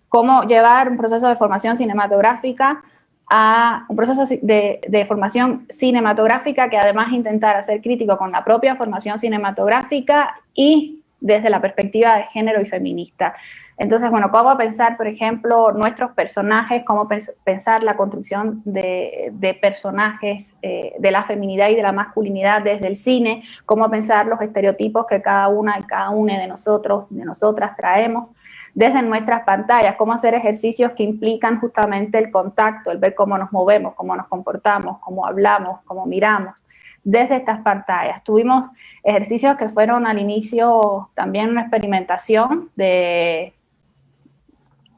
D: cómo llevar un proceso de formación cinematográfica a un proceso de formación cinematográfica que además intentara ser crítico con la propia formación cinematográfica y desde la perspectiva de género y feminista. Entonces, bueno, cómo pensar, por ejemplo, nuestros personajes, cómo pensar la construcción de personajes de la feminidad y de la masculinidad desde el cine, cómo pensar los estereotipos que cada una y cada uno de nosotros, de nosotras traemos desde nuestras pantallas, cómo hacer ejercicios que implican justamente el contacto, el ver cómo nos movemos, cómo nos comportamos, cómo hablamos, cómo miramos, desde estas pantallas. Tuvimos ejercicios que fueron al inicio también una experimentación de,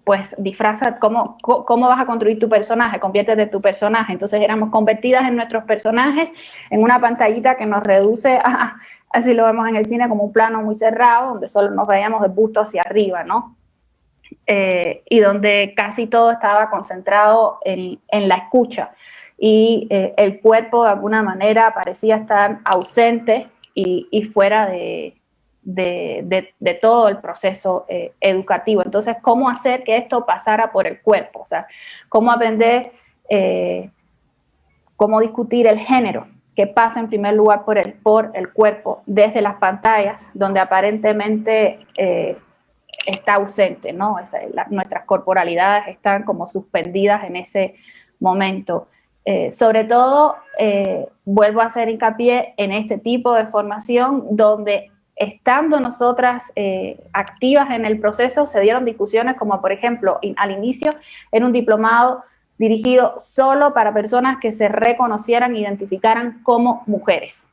D: pues, disfraza, cómo vas a construir tu personaje, conviértete en tu personaje. Entonces éramos convertidas en nuestros personajes en una pantallita que nos reduce a, así lo vemos en el cine, como un plano muy cerrado, donde solo nos veíamos el busto hacia arriba, ¿no? Y donde casi todo estaba concentrado en la escucha y el cuerpo de alguna manera parecía estar ausente y fuera de todo el proceso educativo. Entonces, ¿cómo hacer que esto pasara por el cuerpo? O sea, ¿cómo aprender, cómo discutir el género que pasa en primer lugar por el cuerpo desde las pantallas, donde aparentemente está ausente, ¿no? Nuestras corporalidades están como suspendidas en ese momento. Sobre todo, vuelvo a hacer hincapié en este tipo de formación donde estando nosotras activas en el proceso, se dieron discusiones como, por ejemplo, al inicio, en un diplomado dirigido solo para personas que se reconocieran e identificaran como mujeres,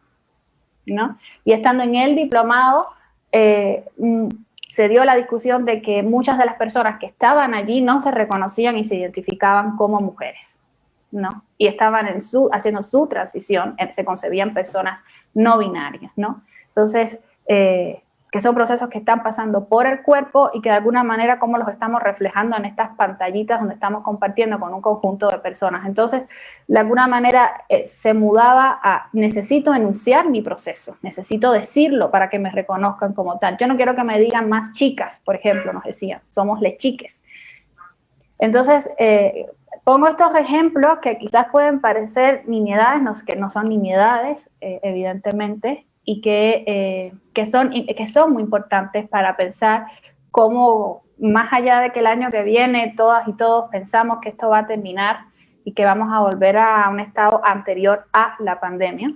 D: ¿no? Y estando en el diplomado, se dio la discusión de que muchas de las personas que estaban allí no se reconocían y se identificaban como mujeres, ¿no? Y estaban haciendo su transición, se concebían personas no binarias, ¿no? Entonces, que son procesos que están pasando por el cuerpo y que de alguna manera cómo los estamos reflejando en estas pantallitas donde estamos compartiendo con un conjunto de personas. Entonces, de alguna manera se mudaba a necesito enunciar mi proceso, necesito decirlo para que me reconozcan como tal. Yo no quiero que me digan más chicas, por ejemplo, nos decían, somos les chiques. Entonces, pongo estos ejemplos que quizás pueden parecer nimiedades, que no son nimiedades, evidentemente, y que son muy importantes para pensar cómo, más allá de que el año que viene todas y todos pensamos que esto va a terminar y que vamos a volver a un estado anterior a la pandemia,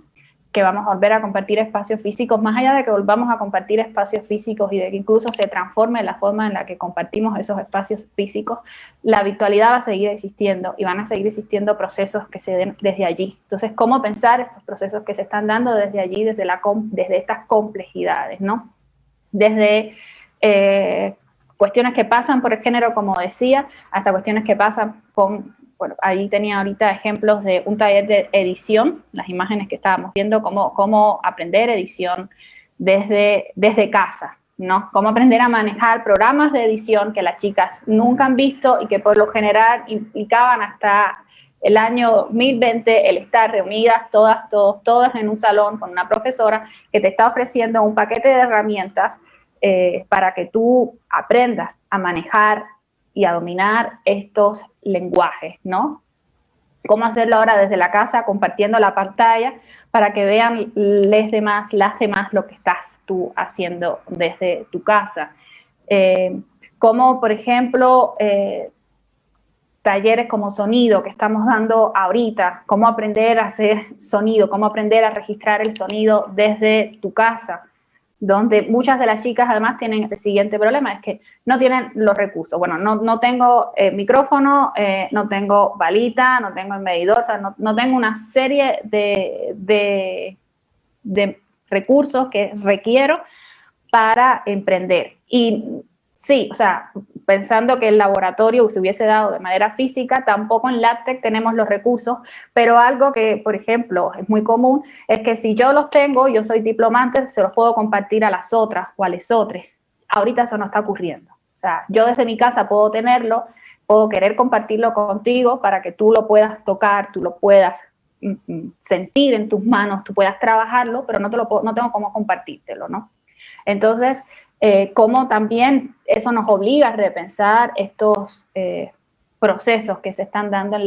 D: que vamos a volver a compartir espacios físicos, más allá de que volvamos a compartir espacios físicos y de que incluso se transforme la forma en la que compartimos esos espacios físicos, la virtualidad va a seguir existiendo y van a seguir existiendo procesos que se den desde allí. Entonces, ¿cómo pensar estos procesos que se están dando desde allí, desde estas complejidades, ¿no? Desde cuestiones que pasan por el género, como decía, hasta cuestiones que pasan con... Bueno, ahí tenía ahorita ejemplos de un taller de edición, las imágenes que estábamos viendo, cómo aprender edición desde casa, ¿no? Cómo aprender a manejar programas de edición que las chicas nunca han visto y que por lo general implicaban hasta el año 2020 el estar reunidas todas en un salón con una profesora que te está ofreciendo un paquete de herramientas para que tú aprendas a manejar y a dominar estos lenguajes, ¿no? Cómo hacerlo ahora desde la casa, compartiendo la pantalla, para que vean las demás lo que estás tú haciendo desde tu casa. Como, por ejemplo, talleres como sonido que estamos dando ahorita, cómo aprender a hacer sonido, cómo aprender a registrar el sonido desde tu casa, donde muchas de las chicas además tienen el siguiente problema, es que no tienen los recursos. Bueno, no tengo micrófono, no tengo balita, no tengo el medidor, o sea, no tengo una serie de recursos que requiero para emprender. Y sí, o sea, pensando que el laboratorio se hubiese dado de manera física, tampoco en LabTech tenemos los recursos, pero algo que, por ejemplo, es muy común, es que si yo los tengo, yo soy diplomante, se los puedo compartir a las otras o a les otros. Ahorita eso no está ocurriendo. O sea, yo desde mi casa puedo tenerlo, puedo querer compartirlo contigo para que tú lo puedas tocar, tú lo puedas sentir en tus manos, tú puedas trabajarlo, pero no tengo cómo compartírtelo, ¿no? Entonces, cómo también eso nos obliga a repensar estos procesos que se están dando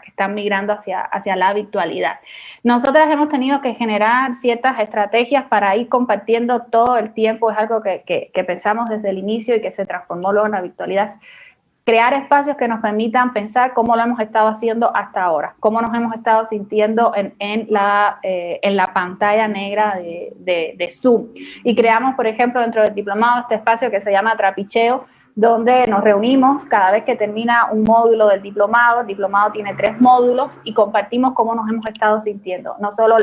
D: que están migrando hacia la virtualidad. Nosotras hemos tenido que generar ciertas estrategias para ir compartiendo todo el tiempo, es algo que pensamos desde el inicio y que se transformó luego en la virtualidad. Crear espacios que nos permitan pensar cómo lo hemos estado haciendo hasta ahora, cómo nos hemos estado sintiendo en la pantalla negra de Zoom. Y creamos, por ejemplo, dentro del diplomado este espacio que se llama Trapicheo, donde nos reunimos cada vez que termina un módulo del diplomado. El diplomado tiene 3 módulos y compartimos cómo nos hemos estado sintiendo. No solo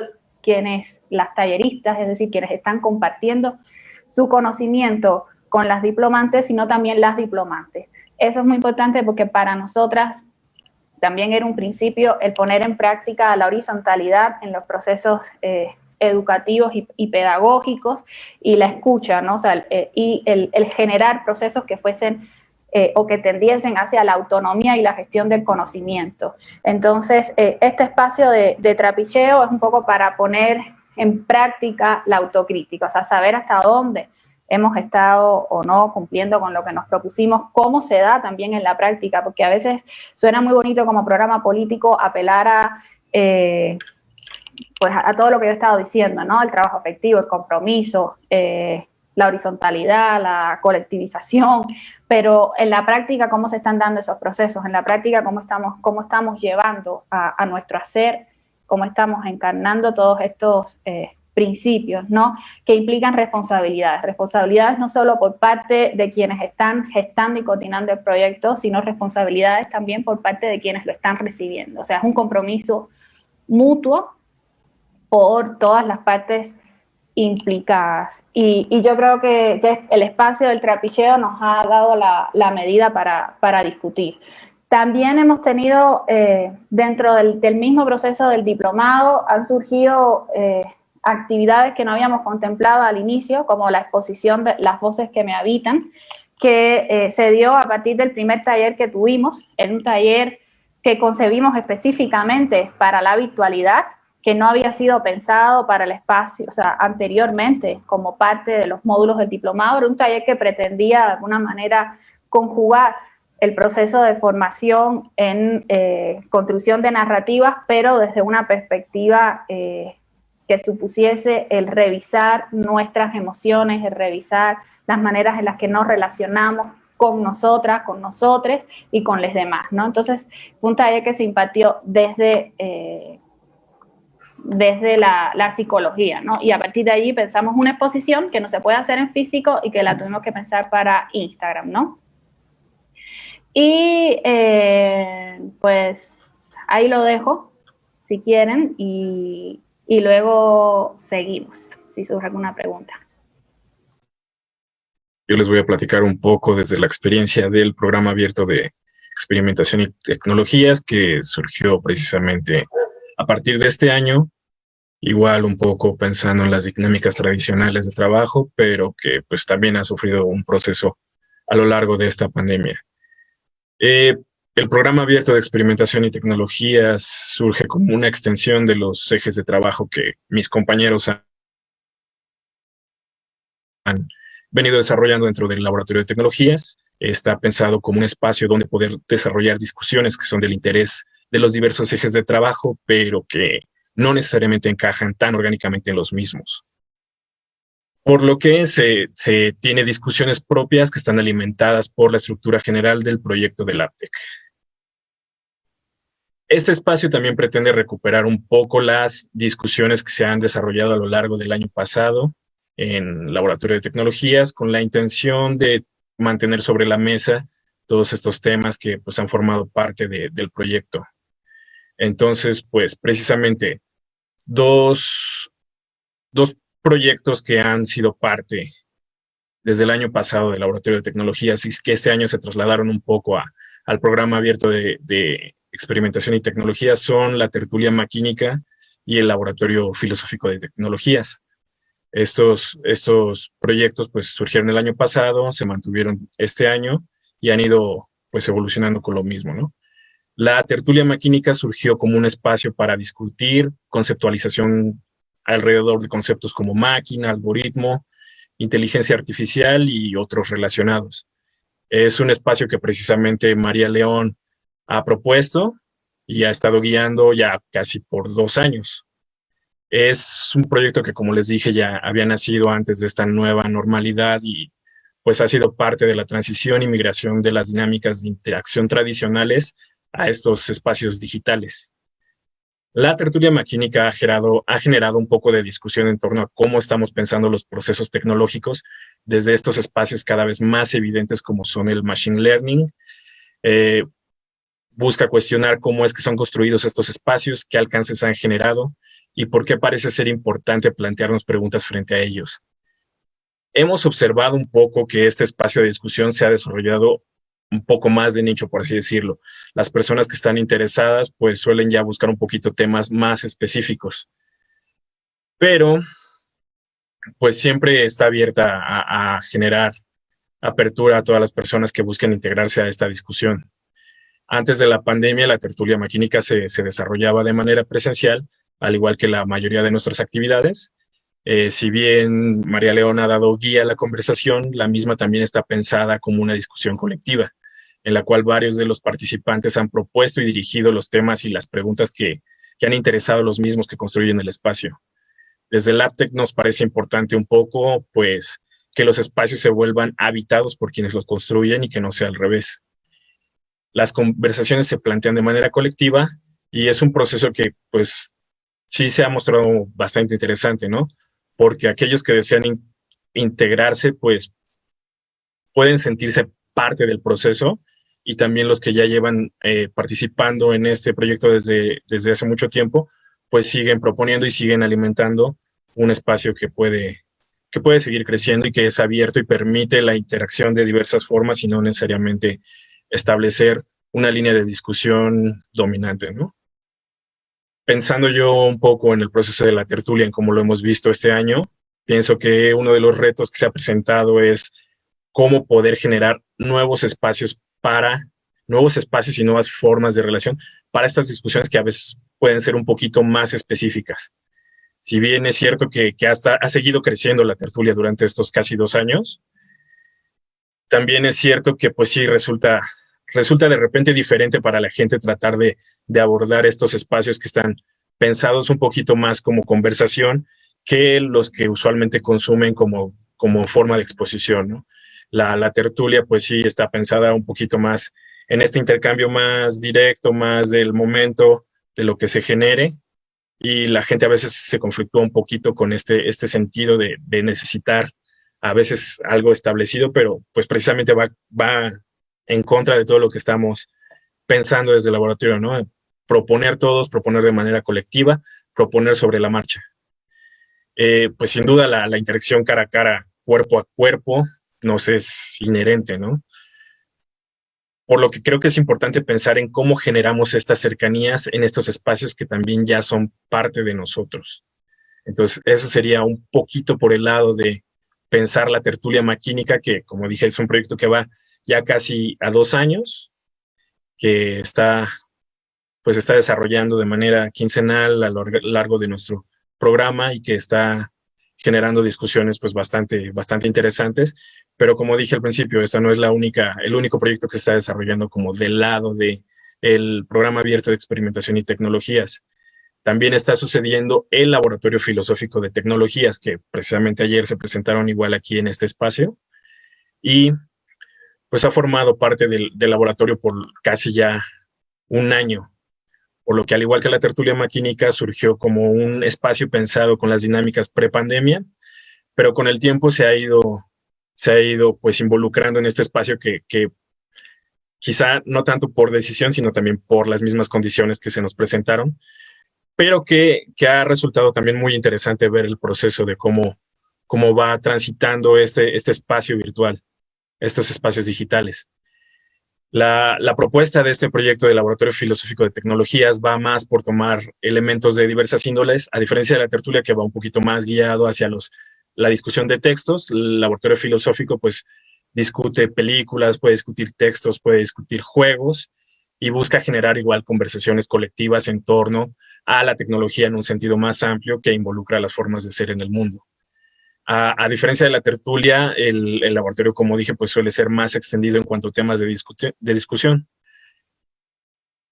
D: las talleristas, es decir, quienes están compartiendo su conocimiento con las diplomantes, sino también las diplomantes. Eso es muy importante porque para nosotras también era un principio el poner en práctica la horizontalidad en los procesos educativos y pedagógicos y la escucha, ¿no? O sea, y el generar procesos que fuesen o que tendiesen hacia la autonomía y la gestión del conocimiento. Entonces, este espacio de trapicheo es un poco para poner en práctica la autocrítica, o sea, saber hasta dónde hemos estado o no cumpliendo con lo que nos propusimos, cómo se da también en la práctica, porque a veces suena muy bonito como programa político apelar a todo lo que yo he estado diciendo, ¿no? El trabajo efectivo, el compromiso, la horizontalidad, la colectivización, pero en la práctica, ¿cómo se están dando esos procesos? En la práctica, ¿cómo estamos llevando a nuestro hacer? ¿Cómo estamos encarnando todos estos principios, ¿no? Que implican responsabilidades. Responsabilidades no solo por parte de quienes están gestando y coordinando el proyecto, sino responsabilidades también por parte de quienes lo están recibiendo. O sea, es un compromiso mutuo por todas las partes implicadas. Y yo creo que el espacio del trapicheo nos ha dado la medida para discutir. También hemos tenido, dentro del mismo proceso del diplomado, han surgido actividades que no habíamos contemplado al inicio, como la exposición de Las voces que me habitan, que se dio a partir del primer taller que tuvimos, en un taller que concebimos específicamente para la virtualidad, que no había sido pensado para el espacio, o sea, anteriormente como parte de los módulos del diplomado. Era un taller que pretendía de alguna manera conjugar el proceso de formación en construcción de narrativas, pero desde una perspectiva que supusiese el revisar nuestras emociones, el revisar las maneras en las que nos relacionamos con nosotras, con nosotres y con los demás, ¿no? Entonces, fue un taller que se impartió desde la psicología, ¿no? Y a partir de allí pensamos una exposición que no se puede hacer en físico y que la tuvimos que pensar para Instagram, ¿no? Y pues ahí lo dejo, si quieren, y luego seguimos, si surge alguna pregunta.
E: Yo les voy a platicar un poco desde la experiencia del programa abierto de experimentación y tecnologías que surgió precisamente a partir de este año, igual un poco pensando en las dinámicas tradicionales de trabajo, pero que pues también ha sufrido un proceso a lo largo de esta pandemia. El programa abierto de experimentación y tecnologías surge como una extensión de los ejes de trabajo que mis compañeros han venido desarrollando dentro del laboratorio de tecnologías. Está pensado como un espacio donde poder desarrollar discusiones que son del interés de los diversos ejes de trabajo, pero que no necesariamente encajan tan orgánicamente en los mismos. Por lo que se tiene discusiones propias que están alimentadas por la estructura general del proyecto del LabTech. Este espacio también pretende recuperar un poco las discusiones que se han desarrollado a lo largo del año pasado en Laboratorio de Tecnologías, con la intención de mantener sobre la mesa todos estos temas que pues, han formado parte del proyecto. Entonces, pues precisamente dos proyectos que han sido parte desde el año pasado del Laboratorio de Tecnologías y que este año se trasladaron un poco al programa abierto de experimentación y tecnologías son la tertulia maquínica y el Laboratorio Filosófico de Tecnologías. Estos proyectos pues surgieron el año pasado, se mantuvieron este año y han ido pues evolucionando con lo mismo, ¿no? La tertulia maquínica surgió como un espacio para discutir conceptualización alrededor de conceptos como máquina, algoritmo, inteligencia artificial y otros relacionados. Es un espacio que precisamente María León ha propuesto y ha estado guiando ya casi por 2 años. Es un proyecto que, como les dije, ya había nacido antes de esta nueva normalidad y pues ha sido parte de la transición y migración de las dinámicas de interacción tradicionales a estos espacios digitales. La tertulia maquínica ha generado un poco de discusión en torno a cómo estamos pensando los procesos tecnológicos desde estos espacios cada vez más evidentes como son el machine learning. Busca cuestionar cómo es que son construidos estos espacios, qué alcances han generado y por qué parece ser importante plantearnos preguntas frente a ellos. Hemos observado un poco que este espacio de discusión se ha desarrollado un poco más de nicho, por así decirlo. Las personas que están interesadas pues suelen ya buscar un poquito temas más específicos. Pero pues siempre está abierta a generar apertura a todas las personas que busquen integrarse a esta discusión. Antes de la pandemia, la tertulia maquínica se desarrollaba de manera presencial, al igual que la mayoría de nuestras actividades. Si bien María León ha dado guía a la conversación, la misma también está pensada como una discusión colectiva, en la cual varios de los participantes han propuesto y dirigido los temas y las preguntas que han interesado a los mismos que construyen el espacio. Desde el LabTech nos parece importante un poco, pues, que los espacios se vuelvan habitados por quienes los construyen y que no sea al revés. Las conversaciones se plantean de manera colectiva y es un proceso que, pues, sí se ha mostrado bastante interesante, ¿no? Porque aquellos que desean integrarse, pues, pueden sentirse parte del proceso y también los que ya llevan participando en este proyecto desde hace mucho tiempo, pues siguen proponiendo y siguen alimentando un espacio que puede seguir creciendo y que es abierto y permite la interacción de diversas formas y no necesariamente establecer una línea de discusión dominante, ¿no? Pensando yo un poco en el proceso de la tertulia, en cómo lo hemos visto este año, pienso que uno de los retos que se ha presentado es cómo poder generar nuevos espacios y nuevas formas de relación para estas discusiones que a veces pueden ser un poquito más específicas. Si bien es cierto que ha seguido creciendo la tertulia durante estos casi 2 años, también es cierto que pues sí resulta de repente diferente para la gente tratar de abordar estos espacios que están pensados un poquito más como conversación que los que usualmente consumen como forma de exposición, ¿no? La tertulia pues sí está pensada un poquito más en este intercambio más directo, más del momento, de lo que se genere, y la gente a veces se conflictúa un poquito con este sentido de necesitar a veces algo establecido, pero pues precisamente va en contra de todo lo que estamos pensando desde el laboratorio, ¿no? Proponer de manera colectiva, proponer sobre la marcha. Pues sin duda la interacción cara a cara, cuerpo a cuerpo, nos es inherente, ¿no? Por lo que creo que es importante pensar en cómo generamos estas cercanías en estos espacios que también ya son parte de nosotros. Entonces, eso sería un poquito por el lado de pensar la tertulia maquínica, que como dije, es un proyecto que va ya casi a 2 años, que está desarrollando de manera quincenal a lo largo de nuestro programa y que está generando discusiones pues bastante interesantes, pero como dije al principio, esta no es el único proyecto que se está desarrollando como del lado del programa abierto de experimentación y tecnologías. También está sucediendo el Laboratorio Filosófico de Tecnologías, que precisamente ayer se presentaron igual aquí en este espacio, y pues ha formado parte del laboratorio por casi ya 1 año, por lo que al igual que la tertulia maquínica surgió como un espacio pensado con las dinámicas prepandemia, pero con el tiempo se ha ido pues involucrando en este espacio que quizá no tanto por decisión, sino también por las mismas condiciones que se nos presentaron, pero que ha resultado también muy interesante ver el proceso de cómo va transitando este espacio virtual, estos espacios digitales. La propuesta de este proyecto de Laboratorio Filosófico de Tecnologías va más por tomar elementos de diversas índoles, a diferencia de la tertulia que va un poquito más guiado hacia la discusión de textos. El Laboratorio Filosófico pues discute películas, puede discutir textos, puede discutir juegos y busca generar igual conversaciones colectivas en torno a la tecnología en un sentido más amplio que involucra las formas de ser en el mundo. A diferencia de la tertulia, el laboratorio, como dije, pues suele ser más extendido en cuanto a temas de discusión.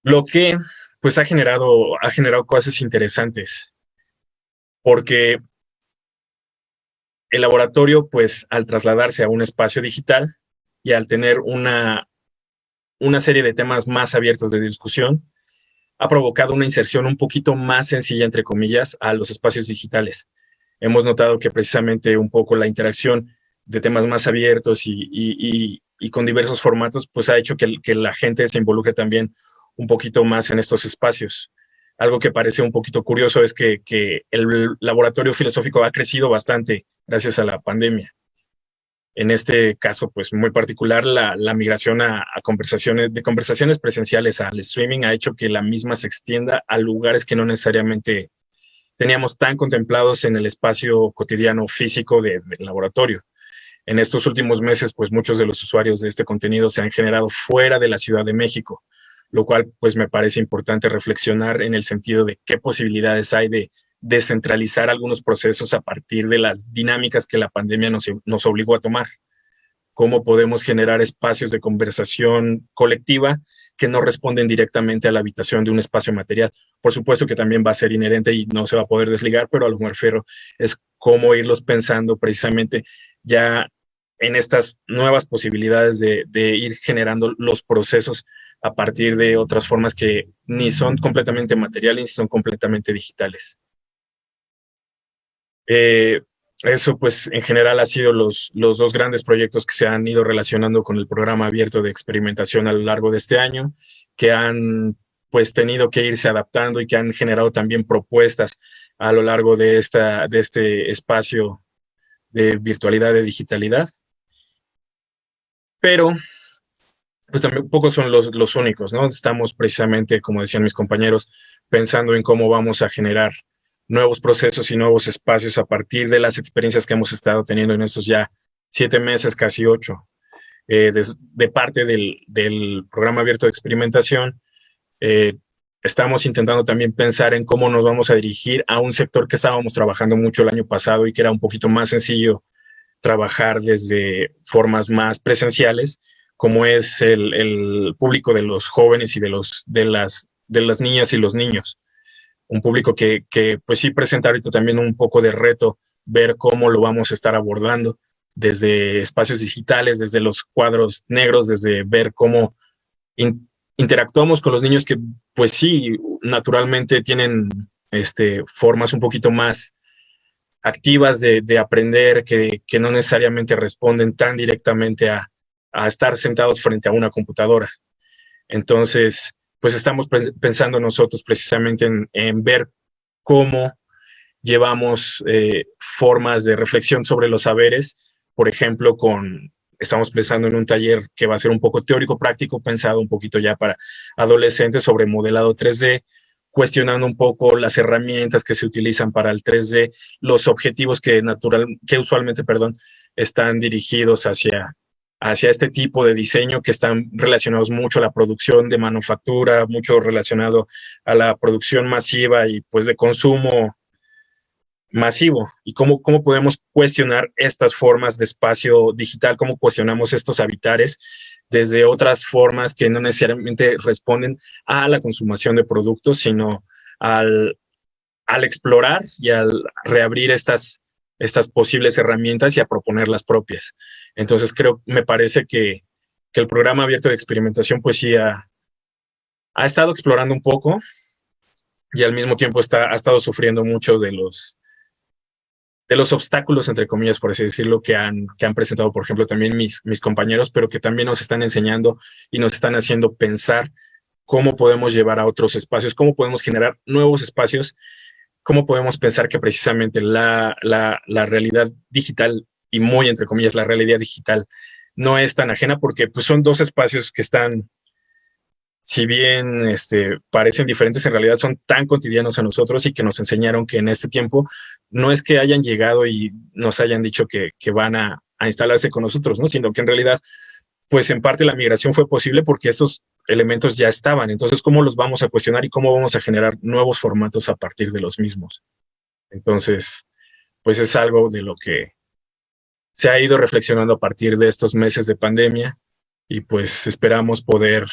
E: Lo que pues ha generado cosas interesantes, porque el laboratorio, pues al trasladarse a un espacio digital y al tener una serie de temas más abiertos de discusión, ha provocado una inserción un poquito más sencilla, entre comillas, a los espacios digitales. Hemos notado que precisamente un poco la interacción de temas más abiertos y con diversos formatos, pues ha hecho que la gente se involucre también un poquito más en estos espacios. Algo que parece un poquito curioso es que el laboratorio filosófico ha crecido bastante gracias a la pandemia. En este caso, pues muy particular, la migración a conversaciones presenciales al streaming ha hecho que la misma se extienda a lugares que no necesariamente teníamos tan contemplados en el espacio cotidiano físico del laboratorio. En estos últimos meses, pues muchos de los usuarios de este contenido se han generado fuera de la Ciudad de México, lo cual pues me parece importante reflexionar en el sentido de qué posibilidades hay de descentralizar algunos procesos a partir de las dinámicas que la pandemia nos obligó a tomar. Cómo podemos generar espacios de conversación colectiva que no responden directamente a la habitación de un espacio material. Por supuesto que también va a ser inherente y no se va a poder desligar, pero a lo que me refiero es cómo irlos pensando precisamente ya en estas nuevas posibilidades de ir generando los procesos a partir de otras formas que ni son completamente materiales ni son completamente digitales. Eso pues en general ha sido los dos grandes proyectos que se han ido relacionando con el programa abierto de experimentación a lo largo de este año, que han pues tenido que irse adaptando y que han generado también propuestas a lo largo de este espacio de virtualidad, de digitalidad. Pero pues también pocos son los únicos, ¿no? Estamos precisamente, como decían mis compañeros, pensando en cómo vamos a generar nuevos procesos y nuevos espacios a partir de las experiencias que hemos estado teniendo en estos ya 7 meses, casi 8, de parte del programa abierto de experimentación. Estamos intentando también pensar en cómo nos vamos a dirigir a un sector que estábamos trabajando mucho el año pasado y que era un poquito más sencillo trabajar desde formas más presenciales, como es el público de los jóvenes y de las niñas y los niños. Un público que pues sí presenta ahorita también un poco de reto, ver cómo lo vamos a estar abordando desde espacios digitales, desde los cuadros negros, desde ver cómo interactuamos con los niños que pues sí, naturalmente tienen formas un poquito más activas de aprender, que no necesariamente responden tan directamente a estar sentados frente a una computadora. Entonces, pues estamos pensando nosotros precisamente en ver cómo llevamos formas de reflexión sobre los saberes. Por ejemplo, estamos pensando en un taller que va a ser un poco teórico práctico, pensado un poquito ya para adolescentes sobre modelado 3D, cuestionando un poco las herramientas que se utilizan para el 3D, los objetivos que usualmente están dirigidos hacia este tipo de diseño, que están relacionados mucho a la producción de manufactura, mucho relacionado a la producción masiva y pues de consumo masivo. Y cómo podemos cuestionar estas formas de espacio digital, cómo cuestionamos estos habitares desde otras formas que no necesariamente responden a la consumación de productos, sino al explorar y al reabrir estas posibles herramientas y a proponer las propias. Entonces me parece que el programa abierto de experimentación pues sí ha estado explorando un poco y al mismo tiempo ha estado sufriendo mucho de los obstáculos, entre comillas, por así decirlo, que han presentado, por ejemplo, también mis compañeros, pero que también nos están enseñando y nos están haciendo pensar cómo podemos llevar a otros espacios, cómo podemos generar nuevos espacios, cómo podemos pensar que precisamente la realidad digital, y muy entre comillas la realidad digital, no es tan ajena, porque pues son dos espacios que están, si bien parecen diferentes, en realidad son tan cotidianos a nosotros y que nos enseñaron que en este tiempo no es que hayan llegado y nos hayan dicho que van a instalarse con nosotros, ¿no? Sino que en realidad, pues en parte la migración fue posible porque estos elementos ya estaban. Entonces, ¿cómo los vamos a cuestionar y cómo vamos a generar nuevos formatos a partir de los mismos? Entonces, pues es algo de lo que se ha ido reflexionando a partir de estos meses de pandemia y pues esperamos poder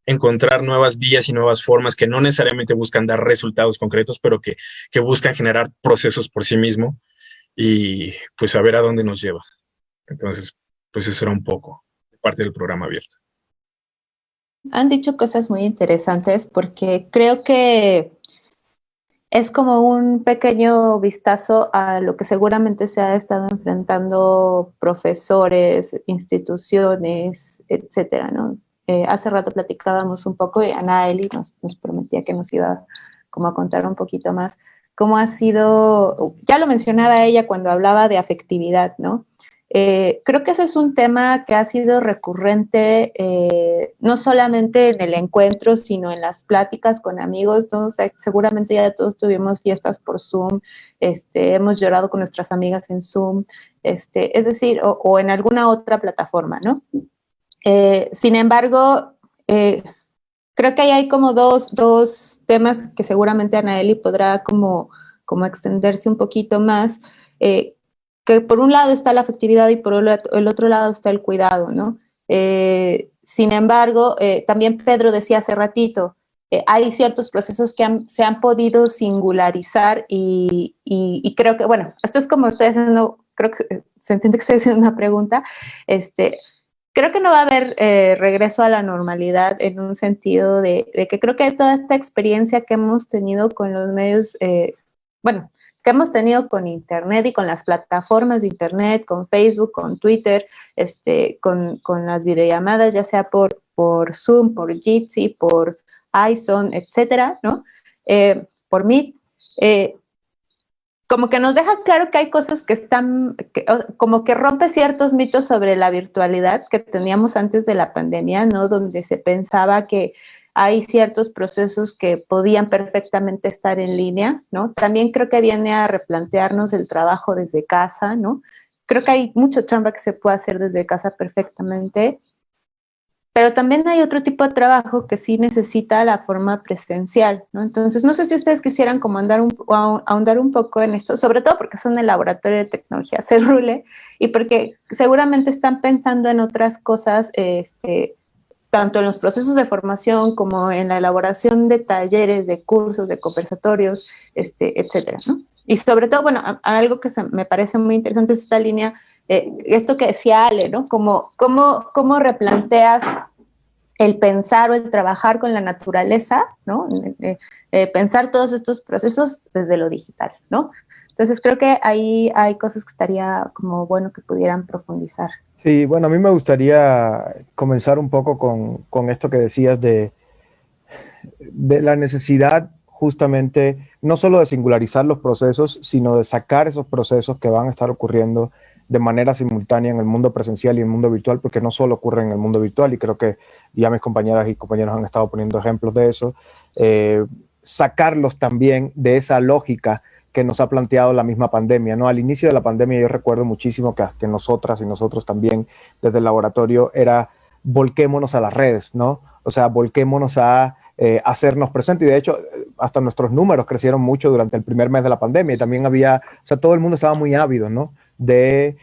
E: encontrar nuevas vías y nuevas formas que no necesariamente buscan dar resultados concretos, pero que buscan generar procesos por sí mismo y pues a ver a dónde nos lleva. Entonces, pues eso era un poco parte del programa abierto.
A: Han dicho cosas muy interesantes porque creo que es como un pequeño vistazo a lo que seguramente se ha estado enfrentando profesores, instituciones, etcétera, ¿no? Hace rato platicábamos un poco y Anaeli nos prometía que nos iba como a contar un poquito más cómo ha sido, ya lo mencionaba ella cuando hablaba de afectividad, ¿no? Creo que ese es un tema que ha sido recurrente no solamente en el encuentro, sino en las pláticas con amigos, ¿no? O sea, seguramente ya todos tuvimos fiestas por Zoom, hemos llorado con nuestras amigas en Zoom, es decir, o en alguna otra plataforma, ¿no? Sin embargo, creo que ahí hay como dos temas que seguramente Anaeli podrá como extenderse un poquito más, que por un lado está la afectividad y por el otro lado está el cuidado, ¿no? Sin embargo, también Pedro decía hace ratito, hay ciertos procesos que se han podido singularizar y creo que, bueno, esto es como estoy haciendo, creo que se entiende que estoy haciendo una pregunta, creo que no va a haber regreso a la normalidad en un sentido de que creo que toda esta experiencia que hemos tenido con los medios, que hemos tenido con Internet y con las plataformas de Internet, con Facebook, con Twitter, con las videollamadas, ya sea por Zoom, por Jitsi, por iZone, etcétera, ¿no? Por Meet, como que nos deja claro que hay cosas como que rompe ciertos mitos sobre la virtualidad que teníamos antes de la pandemia, ¿no? Donde se pensaba que hay ciertos procesos que podían perfectamente estar en línea, ¿no? También creo que viene a replantearnos el trabajo desde casa, ¿no? Creo que hay mucho chamba que se puede hacer desde casa perfectamente, pero también hay otro tipo de trabajo que sí necesita la forma presencial, ¿no? Entonces, no sé si ustedes quisieran como ahondar un poco en esto, sobre todo porque son el laboratorio de tecnología CERULE y porque seguramente están pensando en otras cosas, tanto en los procesos de formación como en la elaboración de talleres, de cursos, de conversatorios, etcétera, ¿no? Y sobre todo, bueno, algo que me parece muy interesante es esta línea, esto que decía Ale, ¿no? ¿Cómo replanteas el pensar o el trabajar con la naturaleza, ¿no? Pensar todos estos procesos desde lo digital, ¿no? Entonces creo que ahí hay cosas que estaría como bueno que pudieran profundizar.
B: Sí, bueno, a mí me gustaría comenzar un poco con esto que decías de la necesidad justamente no solo de singularizar los procesos, sino de sacar esos procesos que van a estar ocurriendo de manera simultánea en el mundo presencial y en el mundo virtual, porque no solo ocurre en el mundo virtual, y creo que ya mis compañeras y compañeros han estado poniendo ejemplos de eso, sacarlos también de esa lógica que nos ha planteado la misma pandemia, ¿no? Al inicio de la pandemia yo recuerdo muchísimo que nosotras y nosotros también desde el laboratorio era volquémonos a las redes, ¿no? O sea, volquémonos a hacernos presentes, y de hecho hasta nuestros números crecieron mucho durante el primer mes de la pandemia y también había, o sea, todo el mundo estaba muy ávido, ¿no? De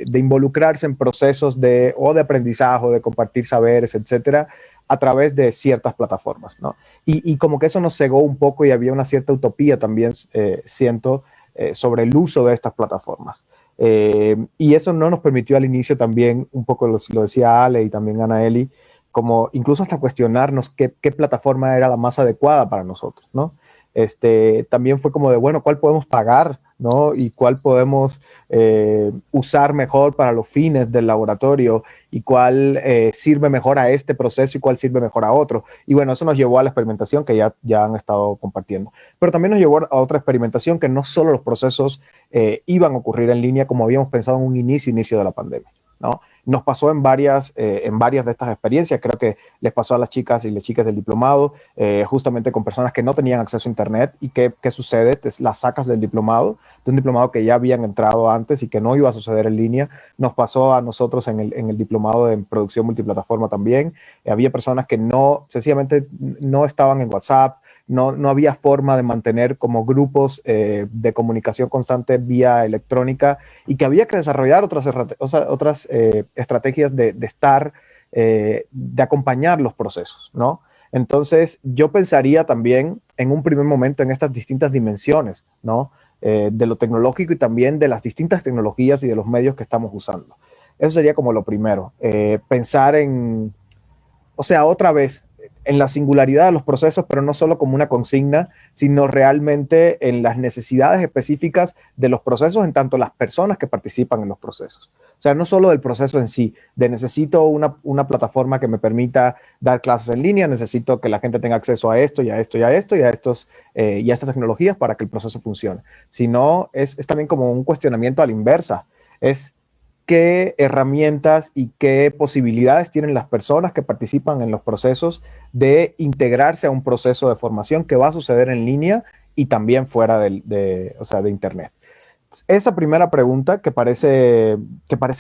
B: involucrarse en procesos de aprendizaje, de compartir saberes, etcétera, a través de ciertas plataformas, ¿no? Y como que eso nos cegó un poco y había una cierta utopía también, siento, sobre el uso de estas plataformas. Y eso no nos permitió al inicio también, un poco lo decía Ale y también Anaeli, como incluso hasta cuestionarnos qué plataforma era la más adecuada para nosotros, ¿no? También fue como de, bueno, ¿cuál podemos pagar, ¿no? Y cuál podemos usar mejor para los fines del laboratorio y cuál sirve mejor a este proceso y cuál sirve mejor a otro. Y bueno, eso nos llevó a la experimentación que ya han estado compartiendo. Pero también nos llevó a otra experimentación que no solo los procesos iban a ocurrir en línea como habíamos pensado en un inicio de la pandemia, ¿no? Nos pasó en varias de estas experiencias. Creo que les pasó a las chicas y las chicas del diplomado, justamente con personas que no tenían acceso a Internet. ¿Y qué sucede? Te las sacas del diplomado, de un diplomado que ya habían entrado antes y que no iba a suceder en línea. Nos pasó a nosotros en el diplomado de producción multiplataforma también. Había personas que sencillamente no estaban en WhatsApp. No había forma de mantener como grupos de comunicación constante vía electrónica, y que había que desarrollar otras estrategias de acompañar los procesos, ¿no? Entonces, yo pensaría también en un primer momento en estas distintas dimensiones, ¿no? De lo tecnológico y también de las distintas tecnologías y de los medios que estamos usando. Eso sería como lo primero. Pensar otra vez, en la singularidad de los procesos, pero no solo como una consigna, sino realmente en las necesidades específicas de los procesos, en tanto las personas que participan en los procesos. O sea, no solo del proceso en sí, de necesito una plataforma que me permita dar clases en línea, necesito que la gente tenga acceso a esto y a esto y a esto y a estas tecnologías para que el proceso funcione, sino es también como un cuestionamiento a la inversa. Es qué herramientas y qué posibilidades tienen las personas que participan en los procesos de integrarse a un proceso de formación que va a suceder en línea y también fuera de Internet. Esa primera pregunta, que parece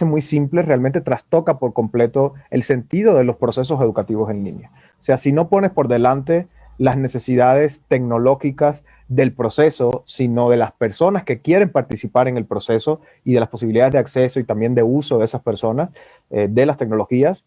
B: muy simple, realmente trastoca por completo el sentido de los procesos educativos en línea. O sea, si no pones por delante las necesidades tecnológicas del proceso, sino de las personas que quieren participar en el proceso y de las posibilidades de acceso y también de uso de esas personas, de las tecnologías,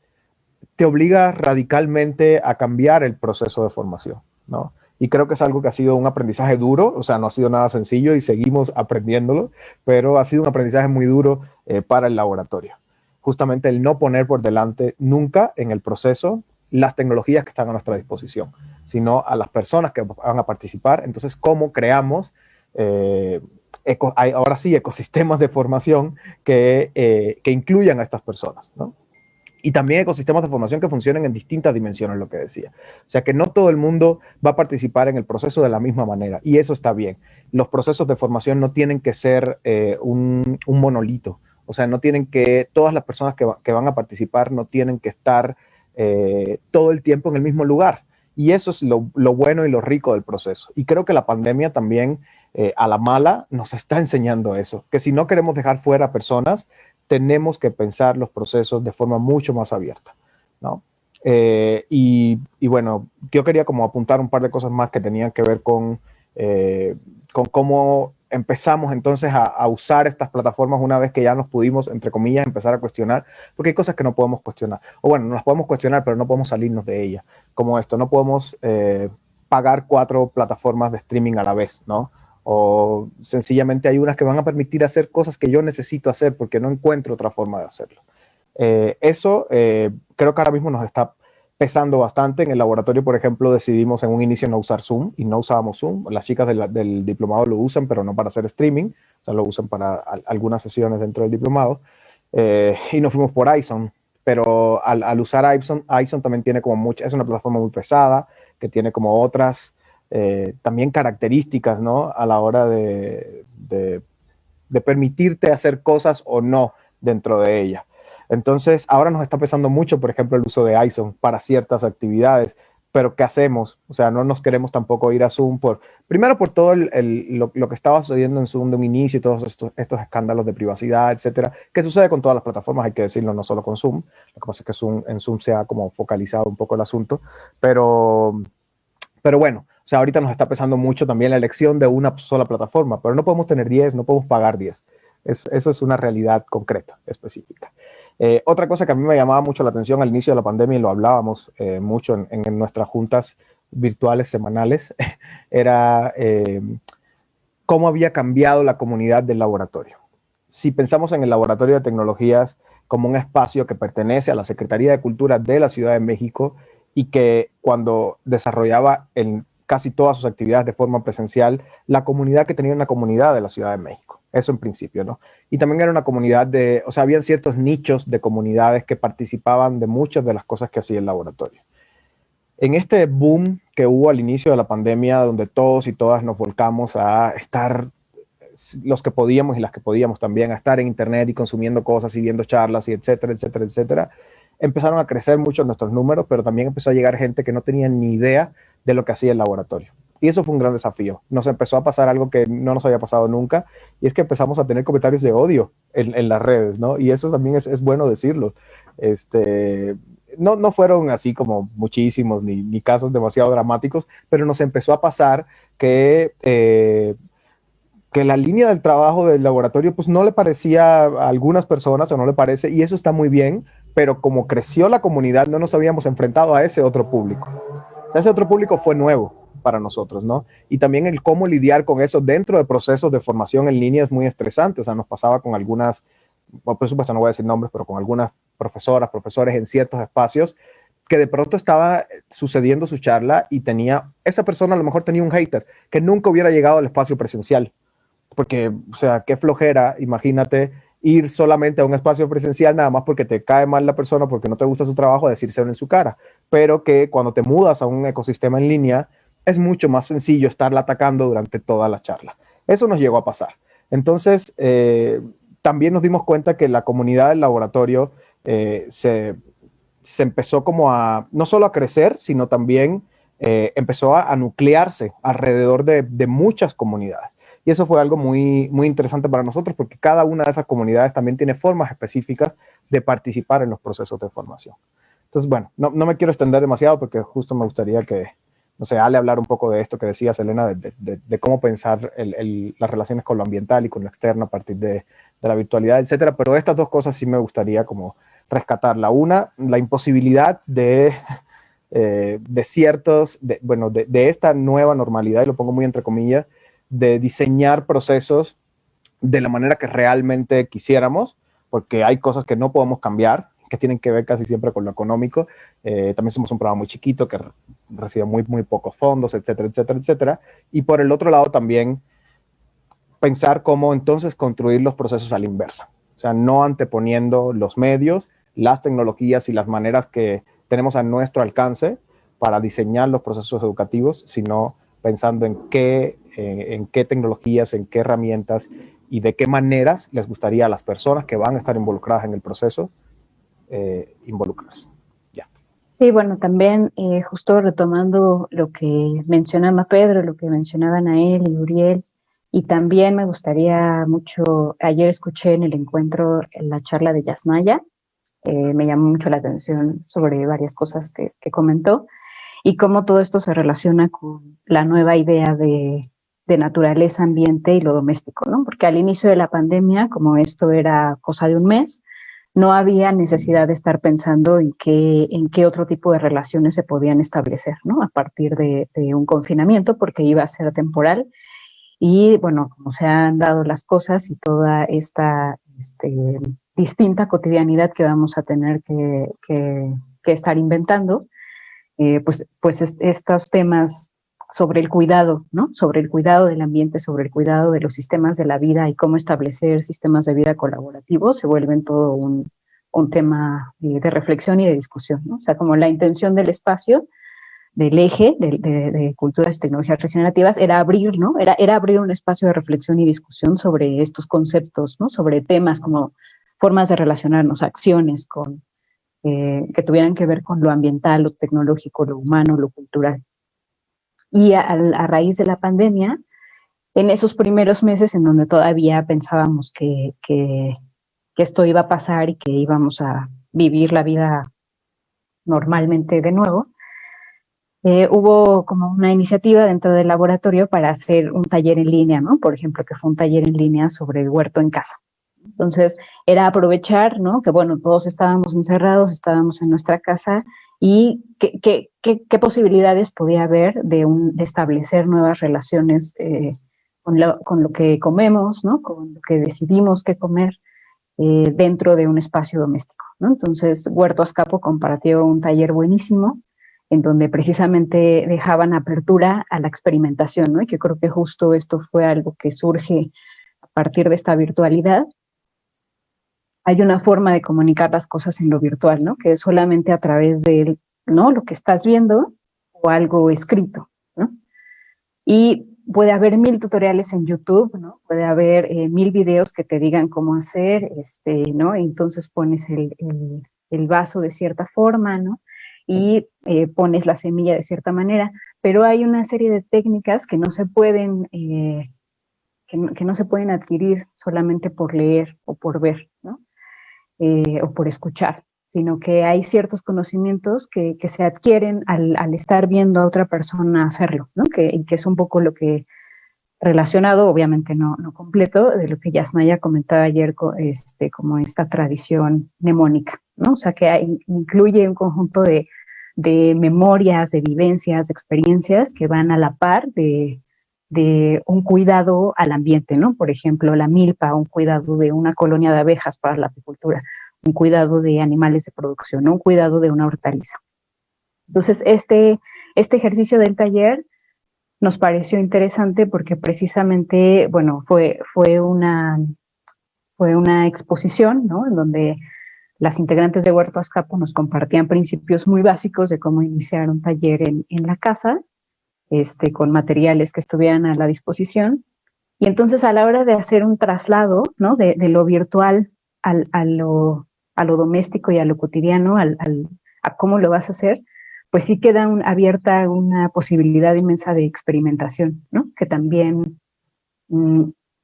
B: te obliga radicalmente a cambiar el proceso de formación, ¿no? Y creo que es algo que ha sido un aprendizaje duro, o sea, no ha sido nada sencillo y seguimos aprendiéndolo, pero ha sido un aprendizaje muy duro para el laboratorio. Justamente el no poner por delante nunca en el proceso las tecnologías que están a nuestra disposición, sino a las personas que van a participar. Entonces, ¿cómo creamos ahora sí ecosistemas de formación que incluyan a estas personas, ¿no? Y también ecosistemas de formación que funcionen en distintas dimensiones, lo que decía. O sea, que no todo el mundo va a participar en el proceso de la misma manera, y eso está bien. Los procesos de formación no tienen que ser un monolito. O sea, no tienen que, todas las personas que van a participar no tienen que estar todo el tiempo en el mismo lugar. Y eso es lo bueno y lo rico del proceso. Y creo que la pandemia también, a la mala, nos está enseñando eso, que si no queremos dejar fuera personas, tenemos que pensar los procesos de forma mucho más abierta, ¿no? Y bueno, yo quería como apuntar un par de cosas más que tenían que ver con cómo empezamos entonces a usar estas plataformas una vez que ya nos pudimos, entre comillas, empezar a cuestionar, porque hay cosas que no podemos cuestionar. O bueno, no las podemos cuestionar, pero no podemos salirnos de ellas. Como esto, no podemos pagar 4 plataformas de streaming a la vez, ¿no? O sencillamente hay unas que van a permitir hacer cosas que yo necesito hacer porque no encuentro otra forma de hacerlo. Eso creo que ahora mismo nos está pesando bastante. En el laboratorio, por ejemplo, decidimos en un inicio no usar Zoom y no usábamos Zoom. Las chicas del diplomado lo usan, pero no para hacer streaming. O sea, lo usan para algunas sesiones dentro del diplomado. Y nos fuimos por iZone. Pero al usar iZone también tiene como es una plataforma muy pesada, que tiene como otras también características, ¿no? A la hora de permitirte hacer cosas o no dentro de ella. Entonces, ahora nos está pesando mucho, por ejemplo, el uso de iZone para ciertas actividades, pero ¿qué hacemos? O sea, no nos queremos tampoco ir a Zoom primero por todo lo que estaba sucediendo en Zoom de un inicio y todos estos escándalos de privacidad, etcétera, que sucede con todas las plataformas, hay que decirlo, no solo con Zoom. Lo que pasa es que en Zoom se ha como focalizado un poco el asunto, pero bueno, o sea, ahorita nos está pesando mucho también la elección de una sola plataforma, pero no podemos tener 10, no podemos pagar 10. Eso es una realidad concreta, específica. Otra cosa que a mí me llamaba mucho la atención al inicio de la pandemia, y lo hablábamos mucho en nuestras juntas virtuales semanales, era cómo había cambiado la comunidad del laboratorio. Si pensamos en el Laboratorio de Tecnologías como un espacio que pertenece a la Secretaría de Cultura de la Ciudad de México, y que cuando desarrollaba en casi todas sus actividades de forma presencial, la comunidad que tenía una comunidad de la Ciudad de México. Eso en principio, ¿no? Y también era una comunidad o sea, habían ciertos nichos de comunidades que participaban de muchas de las cosas que hacía el laboratorio. En este boom que hubo al inicio de la pandemia, donde todos y todas nos volcamos a estar los que podíamos y las que podíamos también, a estar en internet y consumiendo cosas y viendo charlas y etcétera, etcétera, etcétera, empezaron a crecer mucho nuestros números, pero también empezó a llegar gente que no tenía ni idea de lo que hacía el laboratorio. Y eso fue un gran desafío. Nos empezó a pasar algo que no nos había pasado nunca, y es que empezamos a tener comentarios de odio en las redes, ¿no? Y eso también es bueno decirlo. No fueron así como muchísimos, ni casos demasiado dramáticos, pero nos empezó a pasar que la línea del trabajo del laboratorio pues no le parecía a algunas personas, o no le parece, y eso está muy bien, pero como creció la comunidad, no nos habíamos enfrentado a ese otro público. O sea, ese otro público fue nuevo para nosotros, ¿no? Y también el cómo lidiar con eso dentro de procesos de formación en línea es muy estresante. O sea, nos pasaba con algunas, por supuesto no voy a decir nombres, pero con algunas profesoras, profesores en ciertos espacios, que de pronto estaba sucediendo su charla y esa persona a lo mejor tenía un hater que nunca hubiera llegado al espacio presencial. Porque, o sea, qué flojera, imagínate, ir solamente a un espacio presencial nada más porque te cae mal la persona, porque no te gusta su trabajo, decírselo en su cara. Pero que cuando te mudas a un ecosistema en línea, es mucho más sencillo estarla atacando durante toda la charla. Eso nos llegó a pasar. Entonces, también nos dimos cuenta que la comunidad del laboratorio se empezó como no solo a crecer, sino también empezó a nuclearse alrededor de muchas comunidades. Y eso fue algo muy, muy interesante para nosotros, porque cada una de esas comunidades también tiene formas específicas de participar en los procesos de formación. Entonces, bueno, no me quiero extender demasiado, porque justo me gustaría que, no sé, Ale, hablar un poco de esto que decías, Elena, de cómo pensar las relaciones con lo ambiental y con lo externo a partir de la virtualidad, etcétera. Pero estas dos cosas sí me gustaría como rescatarla. Una, la imposibilidad de esta nueva normalidad, y lo pongo muy entre comillas, de diseñar procesos de la manera que realmente quisiéramos, porque hay cosas que no podemos cambiar, que tienen que ver casi siempre con lo económico. También somos un programa muy chiquito que recibe muy, muy pocos fondos, etcétera, etcétera, etcétera. Y por el otro lado también pensar cómo entonces construir los procesos a la inversa. O sea, no anteponiendo los medios, las tecnologías y las maneras que tenemos a nuestro alcance para diseñar los procesos educativos, sino pensando en qué tecnologías, en qué herramientas y de qué maneras les gustaría a las personas que van a estar involucradas en el proceso involucrarse. Ya.
C: Sí, bueno, también justo retomando lo que mencionaba Pedro, lo que mencionaban a él y Uriel, y también me gustaría mucho, ayer escuché en el encuentro la charla de Yasnaya, me llamó mucho la atención sobre varias cosas que comentó, y cómo todo esto se relaciona con la nueva idea de naturaleza, ambiente y lo doméstico, ¿no? Porque al inicio de la pandemia, como esto era cosa de un mes, no había necesidad de estar pensando en qué otro tipo de relaciones se podían establecer, ¿no? A partir de un confinamiento, porque iba a ser temporal. Y bueno, como se han dado las cosas y toda esta distinta cotidianidad que vamos a tener que estar inventando, pues estos temas sobre el cuidado, ¿no? Sobre el cuidado del ambiente, sobre el cuidado de los sistemas de la vida y cómo establecer sistemas de vida colaborativos se vuelven todo un tema de reflexión y de discusión, ¿no? O sea, como la intención del espacio, del eje de culturas y tecnologías regenerativas era abrir, ¿no? Era abrir un espacio de reflexión y discusión sobre estos conceptos, ¿no? Sobre temas como formas de relacionarnos, acciones que tuvieran que ver con lo ambiental, lo tecnológico, lo humano, lo cultural. Y a raíz de la pandemia, en esos primeros meses en donde todavía pensábamos que esto iba a pasar y que íbamos a vivir la vida normalmente de nuevo, hubo como una iniciativa dentro del laboratorio para hacer un taller en línea, ¿no? Por ejemplo, que fue un taller en línea sobre el huerto en casa. Entonces, era aprovechar, ¿no? Que bueno, todos estábamos encerrados, estábamos en nuestra casa, y qué posibilidades podía haber de establecer nuevas relaciones con lo que comemos, ¿no? Con lo que decidimos qué comer dentro de un espacio doméstico, ¿no? Entonces, Huerto Azcapo compartió un taller buenísimo en donde precisamente dejaban apertura a la experimentación, ¿no? Y que creo que justo esto fue algo que surge a partir de esta virtualidad. Hay una forma de comunicar las cosas en lo virtual, ¿no? Que es solamente a través de, ¿no? Lo que estás viendo o algo escrito, ¿no? Y puede haber 1000 tutoriales en YouTube, ¿no? Puede haber 1000 videos que te digan cómo hacer, ¿no? Entonces pones el vaso de cierta forma, ¿no? Y pones la semilla de cierta manera, pero hay una serie de técnicas que no se pueden, que no se pueden adquirir solamente por leer o por ver, ¿no? O por escuchar, sino que hay ciertos conocimientos que se adquieren al estar viendo a otra persona hacerlo, ¿no? Y que es un poco lo que, relacionado, obviamente no completo, de lo que Yasnaya comentaba ayer, como esta tradición mnemónica, ¿no? O sea, que incluye un conjunto de memorias, de vivencias, de experiencias que van a la par de un cuidado al ambiente, ¿no? Por ejemplo, la milpa, un cuidado de una colonia de abejas para la apicultura, un cuidado de animales de producción, ¿no? Un cuidado de una hortaliza. Entonces, este ejercicio del taller nos pareció interesante porque precisamente, bueno, fue una exposición, ¿no? En donde las integrantes de Huerto Azcapo nos compartían principios muy básicos de cómo iniciar un taller en la casa, con materiales que estuvieran a la disposición. Y entonces a la hora de hacer un traslado, ¿no? de lo virtual a lo doméstico y a lo cotidiano, a cómo lo vas a hacer, pues sí queda abierta una posibilidad inmensa de experimentación, ¿no? Que también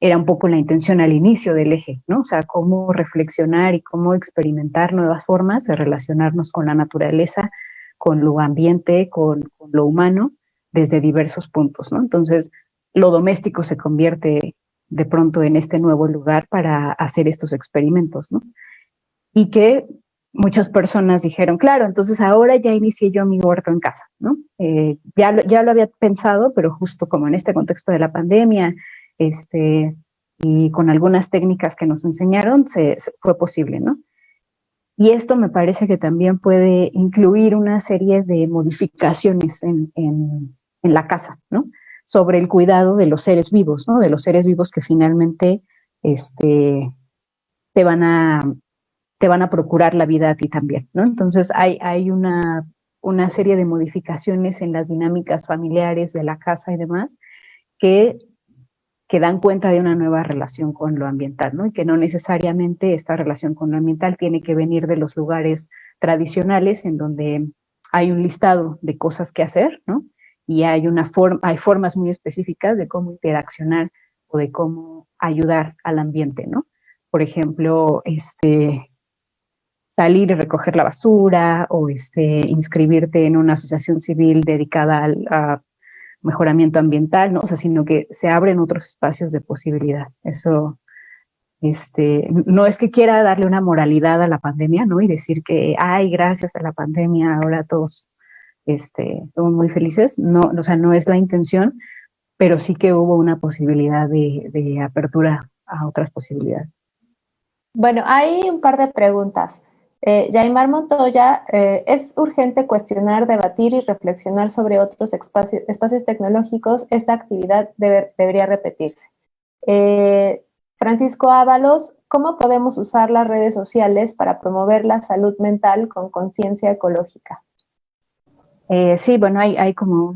C: era un poco la intención al inicio del eje, ¿no? O sea, cómo reflexionar y cómo experimentar nuevas formas de relacionarnos con la naturaleza, con lo ambiente, con lo humano, desde diversos puntos, ¿no? Entonces, lo doméstico se convierte de pronto en este nuevo lugar para hacer estos experimentos, ¿no? Y que muchas personas dijeron, claro, entonces ahora ya inicié yo mi huerto en casa, ¿no? Ya lo había pensado, pero justo como en este contexto de la pandemia, y con algunas técnicas que nos enseñaron, fue posible, ¿no? Y esto me parece que también puede incluir una serie de modificaciones en la casa, ¿no? Sobre el cuidado de los seres vivos, ¿no? De los seres vivos que finalmente te van a procurar la vida a ti también, ¿no? Entonces hay una serie de modificaciones en las dinámicas familiares de la casa y demás que dan cuenta de una nueva relación con lo ambiental, ¿no? Y que no necesariamente esta relación con lo ambiental tiene que venir de los lugares tradicionales en donde hay un listado de cosas que hacer, ¿no? Y hay formas muy específicas de cómo interaccionar o de cómo ayudar al ambiente, ¿no? Por ejemplo, salir y recoger la basura o inscribirte en una asociación civil dedicada a mejoramiento ambiental, ¿no? O sea, sino que se abren otros espacios de posibilidad. Eso, no es que quiera darle una moralidad a la pandemia, ¿no? Y decir que, ay, gracias a la pandemia ahora todos somos muy felices. No, o sea, no es la intención, pero sí que hubo una posibilidad de apertura a otras posibilidades.
A: Bueno, hay un par de preguntas. Yaimar Montoya, es urgente cuestionar, debatir y reflexionar sobre otros espacios tecnológicos. Esta actividad debería repetirse. Francisco Ábalos, ¿cómo podemos usar las redes sociales para promover la salud mental con conciencia ecológica?
C: Sí, bueno, hay como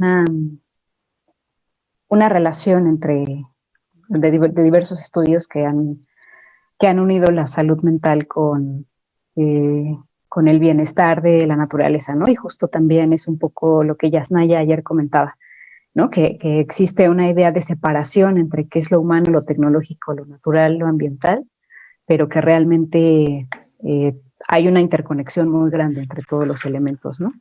C: una relación de diversos estudios que han unido la salud mental con el bienestar de la naturaleza, ¿no? Y justo también es un poco lo que Yasnaya ayer comentaba, ¿no? Que existe una idea de separación entre qué es lo humano, lo tecnológico, lo natural, lo ambiental, pero que realmente hay una interconexión muy grande entre todos los elementos, ¿no?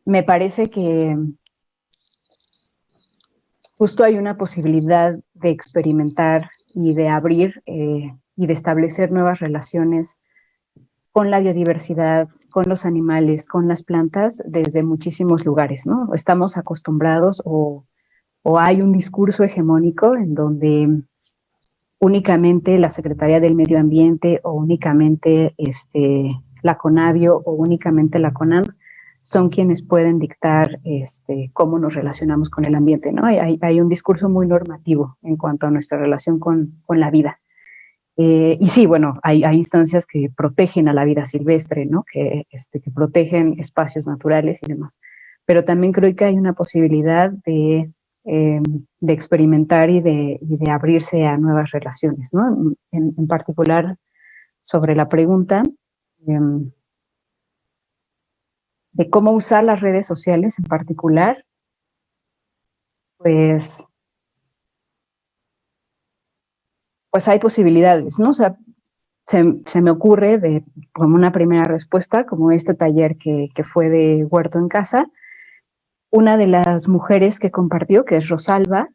C: Me parece que justo hay una posibilidad de experimentar y de abrir y de establecer nuevas relaciones con la biodiversidad, con los animales, con las plantas, desde muchísimos lugares, ¿no? Estamos acostumbrados o hay un discurso hegemónico en donde únicamente la Secretaría del Medio Ambiente o únicamente la CONABIO o únicamente la CONAM son quienes pueden dictar cómo nos relacionamos con el ambiente, ¿no? Hay un discurso muy normativo en cuanto a nuestra relación con la vida. Y sí, bueno, hay instancias que protegen a la vida silvestre, ¿no? Que protegen espacios naturales y demás. Pero también creo que hay una posibilidad de de experimentar y de abrirse a nuevas relaciones, ¿no? En particular, sobre la pregunta de cómo usar las redes sociales en particular, pues hay posibilidades, ¿no? O sea, se me ocurre como una primera respuesta, como este taller que fue de Huerto en Casa. Una de las mujeres que compartió, que es Rosalba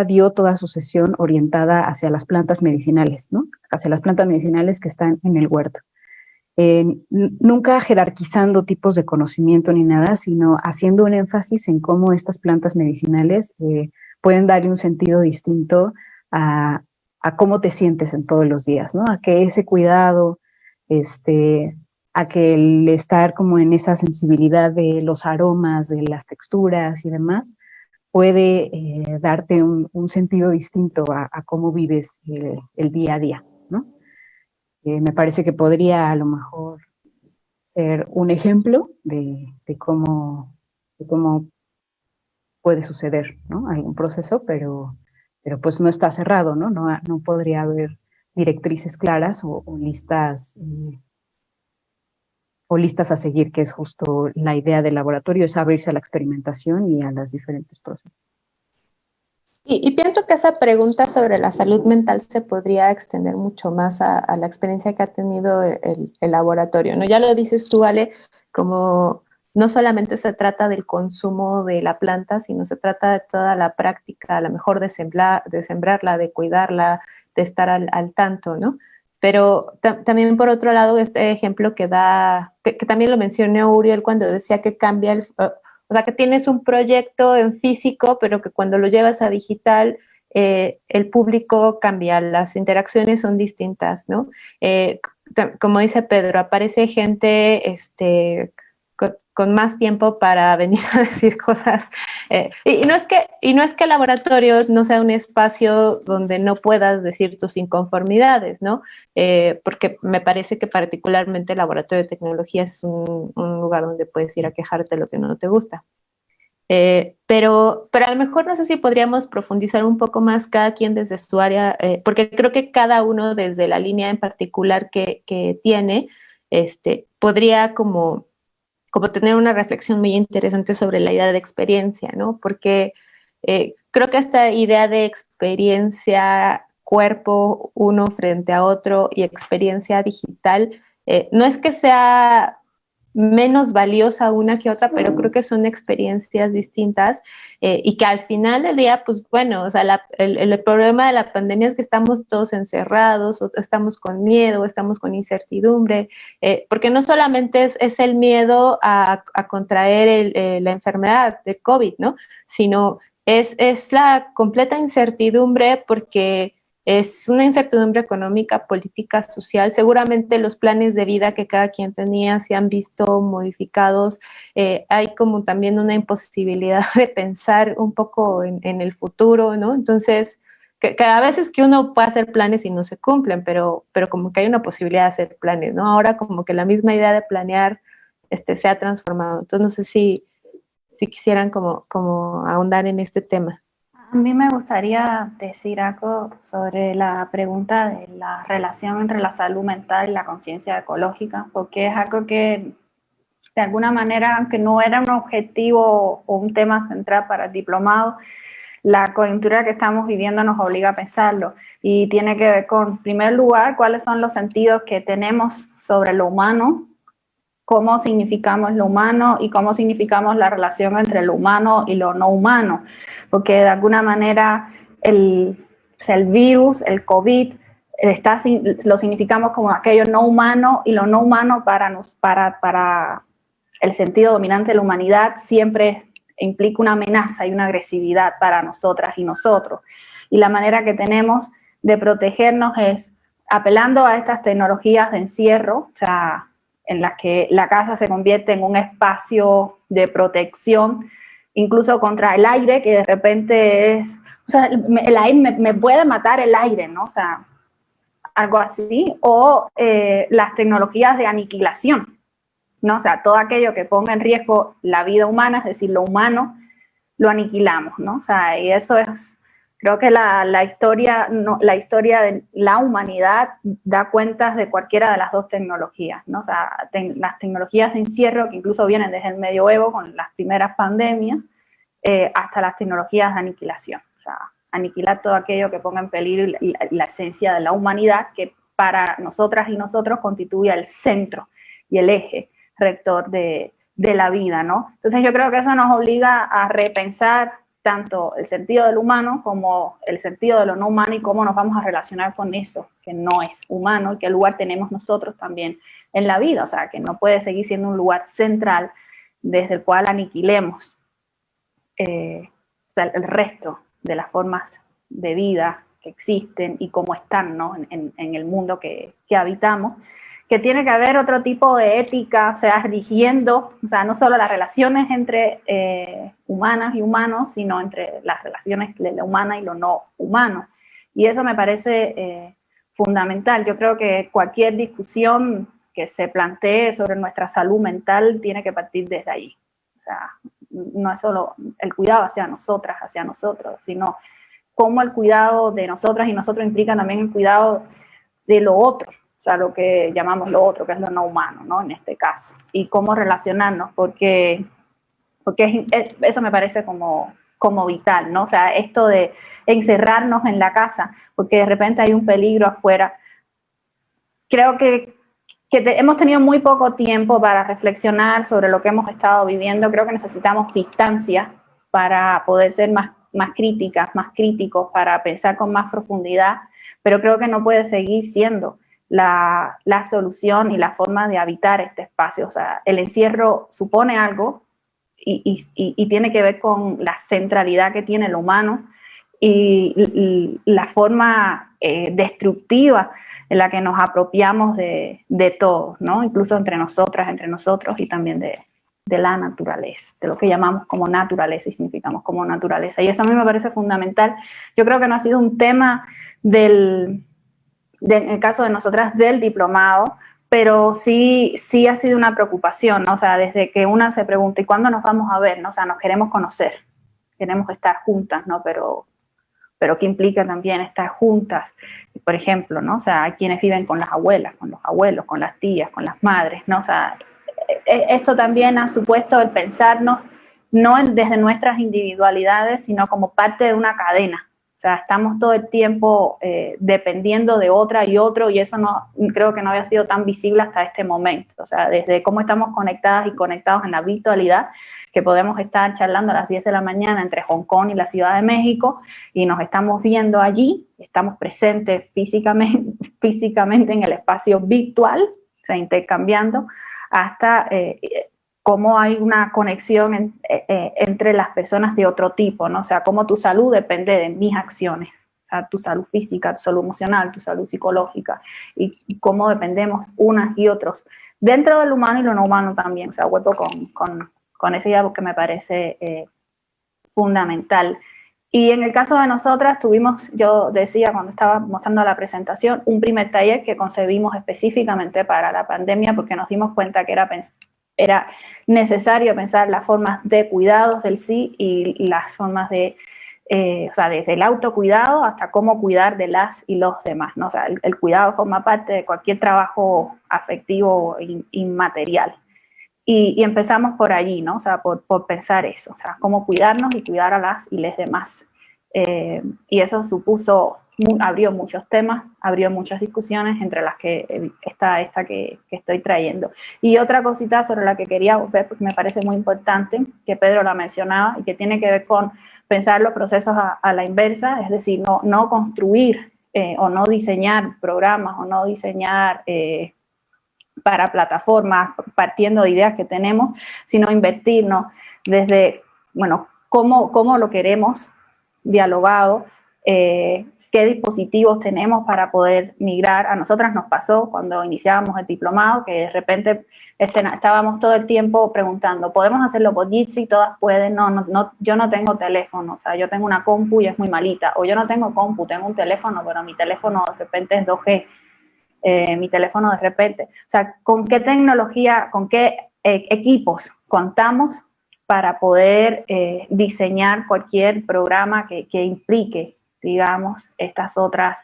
C: dio toda su sesión orientada hacia las plantas medicinales, ¿no? Hacia las plantas medicinales que están en el huerto. Nunca jerarquizando tipos de conocimiento ni nada, sino haciendo un énfasis en cómo estas plantas medicinales pueden darle un sentido distinto a cómo te sientes en todos los días, ¿no? A que ese cuidado, a que el estar como en esa sensibilidad de los aromas, de las texturas y demás, puede darte un sentido distinto a cómo vives el día a día, ¿no? Me parece que podría a lo mejor ser un ejemplo de cómo puede suceder, ¿no? Algún proceso, pero pues no está cerrado, ¿no? No podría haber directrices claras o listas a seguir, que es justo la idea del laboratorio, es abrirse a la experimentación y a los diferentes procesos.
A: Y pienso que esa pregunta sobre la salud mental se podría extender mucho más a la experiencia que ha tenido el laboratorio, ¿no? Ya lo dices tú, Ale, como no solamente se trata del consumo de la planta, sino se trata de toda la práctica, a lo mejor de sembrarla, de cuidarla, de estar al tanto, ¿no? Pero también por otro lado, este ejemplo que también lo mencionó Uriel cuando decía que cambia o sea, que tienes un proyecto en físico, pero que cuando lo llevas a digital, el público cambia, las interacciones son distintas, ¿no? Como dice Pedro, aparece gente con más tiempo para venir a decir cosas. Y no es que el laboratorio no sea un espacio donde no puedas decir tus inconformidades, ¿no? Porque me parece que particularmente el laboratorio de tecnología es un lugar donde puedes ir a quejarte de lo que no te gusta. Pero a lo mejor no sé si podríamos profundizar un poco más cada quien desde su área, porque creo que cada uno desde la línea en particular que tiene, podría como tener una reflexión muy interesante sobre la idea de experiencia, ¿no? Porque creo que esta idea de experiencia cuerpo uno frente a otro y experiencia digital, no es que sea menos valiosa una que otra, pero creo que son experiencias distintas y que al final del día, pues bueno, o sea, el problema de la pandemia es que estamos todos encerrados, o estamos con miedo, o estamos con incertidumbre, porque no solamente es el miedo a contraer la enfermedad de COVID, ¿no? Sino es la completa incertidumbre porque es una incertidumbre económica, política, social. Seguramente los planes de vida que cada quien tenía se han visto modificados. Hay como también una imposibilidad de pensar un poco en el futuro, ¿no? Entonces, que a veces que uno puede hacer planes y no se cumplen, pero como que hay una posibilidad de hacer planes, ¿no? Ahora como que la misma idea de planear se ha transformado. Entonces, no sé si quisieran como ahondar en este tema.
D: A mí me gustaría decir algo sobre la pregunta de la relación entre la salud mental y la conciencia ecológica, porque es algo que de alguna manera, aunque no era un objetivo o un tema central para el diplomado, la coyuntura que estamos viviendo nos obliga a pensarlo y tiene que ver con, en primer lugar, cuáles son los sentidos que tenemos sobre lo humano, cómo significamos lo humano y cómo significamos la relación entre lo humano y lo no humano, porque de alguna manera el virus, el COVID, lo significamos como aquello no humano, y lo no humano para el sentido dominante de la humanidad siempre implica una amenaza y una agresividad para nosotras y nosotros. Y la manera que tenemos de protegernos es apelando a estas tecnologías de encierro, o sea, en las que la casa se convierte en un espacio de protección, incluso contra el aire, que de repente es, o sea, el aire me puede matar el aire, ¿no? O sea, algo así, o las tecnologías de aniquilación, ¿no? O sea, todo aquello que ponga en riesgo la vida humana, es decir, lo humano, lo aniquilamos, ¿no? O sea, y eso es, creo que la historia de la humanidad da cuentas de cualquiera de las dos tecnologías, ¿no? O sea, las tecnologías de encierro, que incluso vienen desde el medioevo con las primeras pandemias, hasta las tecnologías de aniquilación. O sea, aniquilar todo aquello que ponga en peligro la esencia de la humanidad, que para nosotras y nosotros constituye el centro y el eje rector de la vida, ¿no? Entonces yo creo que eso nos obliga a repensar tanto el sentido del humano como el sentido de lo no humano y cómo nos vamos a relacionar con eso que no es humano y qué lugar tenemos nosotros también en la vida. O sea, que no puede seguir siendo un lugar central desde el cual aniquilemos o sea, el resto de las formas de vida que existen y cómo están, ¿no? en el mundo que habitamos, que tiene que haber otro tipo de ética, o sea, rigiendo, o sea, no solo las relaciones entre humanas y humanos, sino entre las relaciones de lo humano y lo no humano. Y eso me parece fundamental. Yo creo que cualquier discusión que se plantee sobre nuestra salud mental tiene que partir desde ahí. O sea, no es solo el cuidado hacia nosotras, hacia nosotros, sino cómo el cuidado de nosotras y nosotros implica también el cuidado de lo otro, o sea, lo que llamamos lo otro, que es lo no humano, ¿no? En este caso, y cómo relacionarnos, porque eso me parece como vital, ¿no? O sea, esto de encerrarnos en la casa, porque de repente hay un peligro afuera. Creo que hemos tenido muy poco tiempo para reflexionar sobre lo que hemos estado viviendo. Creo que necesitamos distancia para poder ser más críticas, más críticos, para pensar con más profundidad, pero creo que no puede seguir siendo la solución y la forma de habitar este espacio. O sea, el encierro supone algo y tiene que ver con la centralidad que tiene lo humano y la forma destructiva en la que nos apropiamos de todo, ¿no? Incluso entre nosotras, entre nosotros y también de la naturaleza, de lo que llamamos como naturaleza y significamos como naturaleza. Y eso a mí me parece fundamental. Yo creo que no ha sido un tema en el caso de nosotras, del diplomado, pero sí ha sido una preocupación, ¿no? O sea, desde que una se pregunta, ¿y cuándo nos vamos a ver? ¿No? O sea, nos queremos conocer, queremos estar juntas, ¿no? Pero ¿qué implica también estar juntas? Por ejemplo, ¿no? O sea, hay quienes viven con las abuelas, con los abuelos, con las tías, con las madres, ¿no? O sea, esto también ha supuesto el pensarnos no desde nuestras individualidades, sino como parte de una cadena. O sea, estamos todo el tiempo dependiendo de otra y otro, y eso creo que no había sido tan visible hasta este momento. O sea, desde cómo estamos conectadas y conectados en la virtualidad, que podemos estar charlando a las 10 de la mañana entre Hong Kong y la Ciudad de México, y nos estamos viendo allí, estamos presentes físicamente en el espacio virtual, o sea, intercambiando, hasta cómo hay una conexión entre las personas de otro tipo, ¿no? O sea, cómo tu salud depende de mis acciones, o sea, tu salud física, tu salud emocional, tu salud psicológica, y cómo dependemos unas y otros, dentro del humano y lo no humano también. O sea, vuelvo con ese algo que me parece fundamental. Y en el caso de nosotras tuvimos, yo decía cuando estaba mostrando la presentación, un primer taller que concebimos específicamente para la pandemia, porque nos dimos cuenta que era necesario pensar las formas de cuidados del sí y las formas de, o sea, desde el autocuidado hasta cómo cuidar de las y los demás, ¿no? O sea, el cuidado forma parte de cualquier trabajo afectivo inmaterial. Y empezamos por allí, ¿no? O sea, por pensar eso, o sea, cómo cuidarnos y cuidar a las y les demás. Y eso abrió muchos temas, abrió muchas discusiones, entre las que está esta que estoy trayendo. Y otra cosita sobre la que quería ver, porque me parece muy importante, que Pedro la mencionaba, y que tiene que ver con pensar los procesos a la inversa, es decir, no construir o no diseñar programas o no diseñar para plataformas, partiendo de ideas que tenemos, sino invertirnos desde, bueno, cómo lo queremos dialogado, qué dispositivos tenemos para poder migrar. A nosotras nos pasó cuando iniciábamos el diplomado, que de repente estábamos todo el tiempo preguntando, ¿podemos hacerlo por Jitsi? Todas pueden. No, yo no tengo teléfono, o sea, yo tengo una compu y es muy malita, o yo no tengo compu, tengo un teléfono, pero mi teléfono de repente es 2G. Mi teléfono de repente, o sea, con qué tecnología, con qué equipos contamos para poder diseñar cualquier programa que implique, digamos, estas otras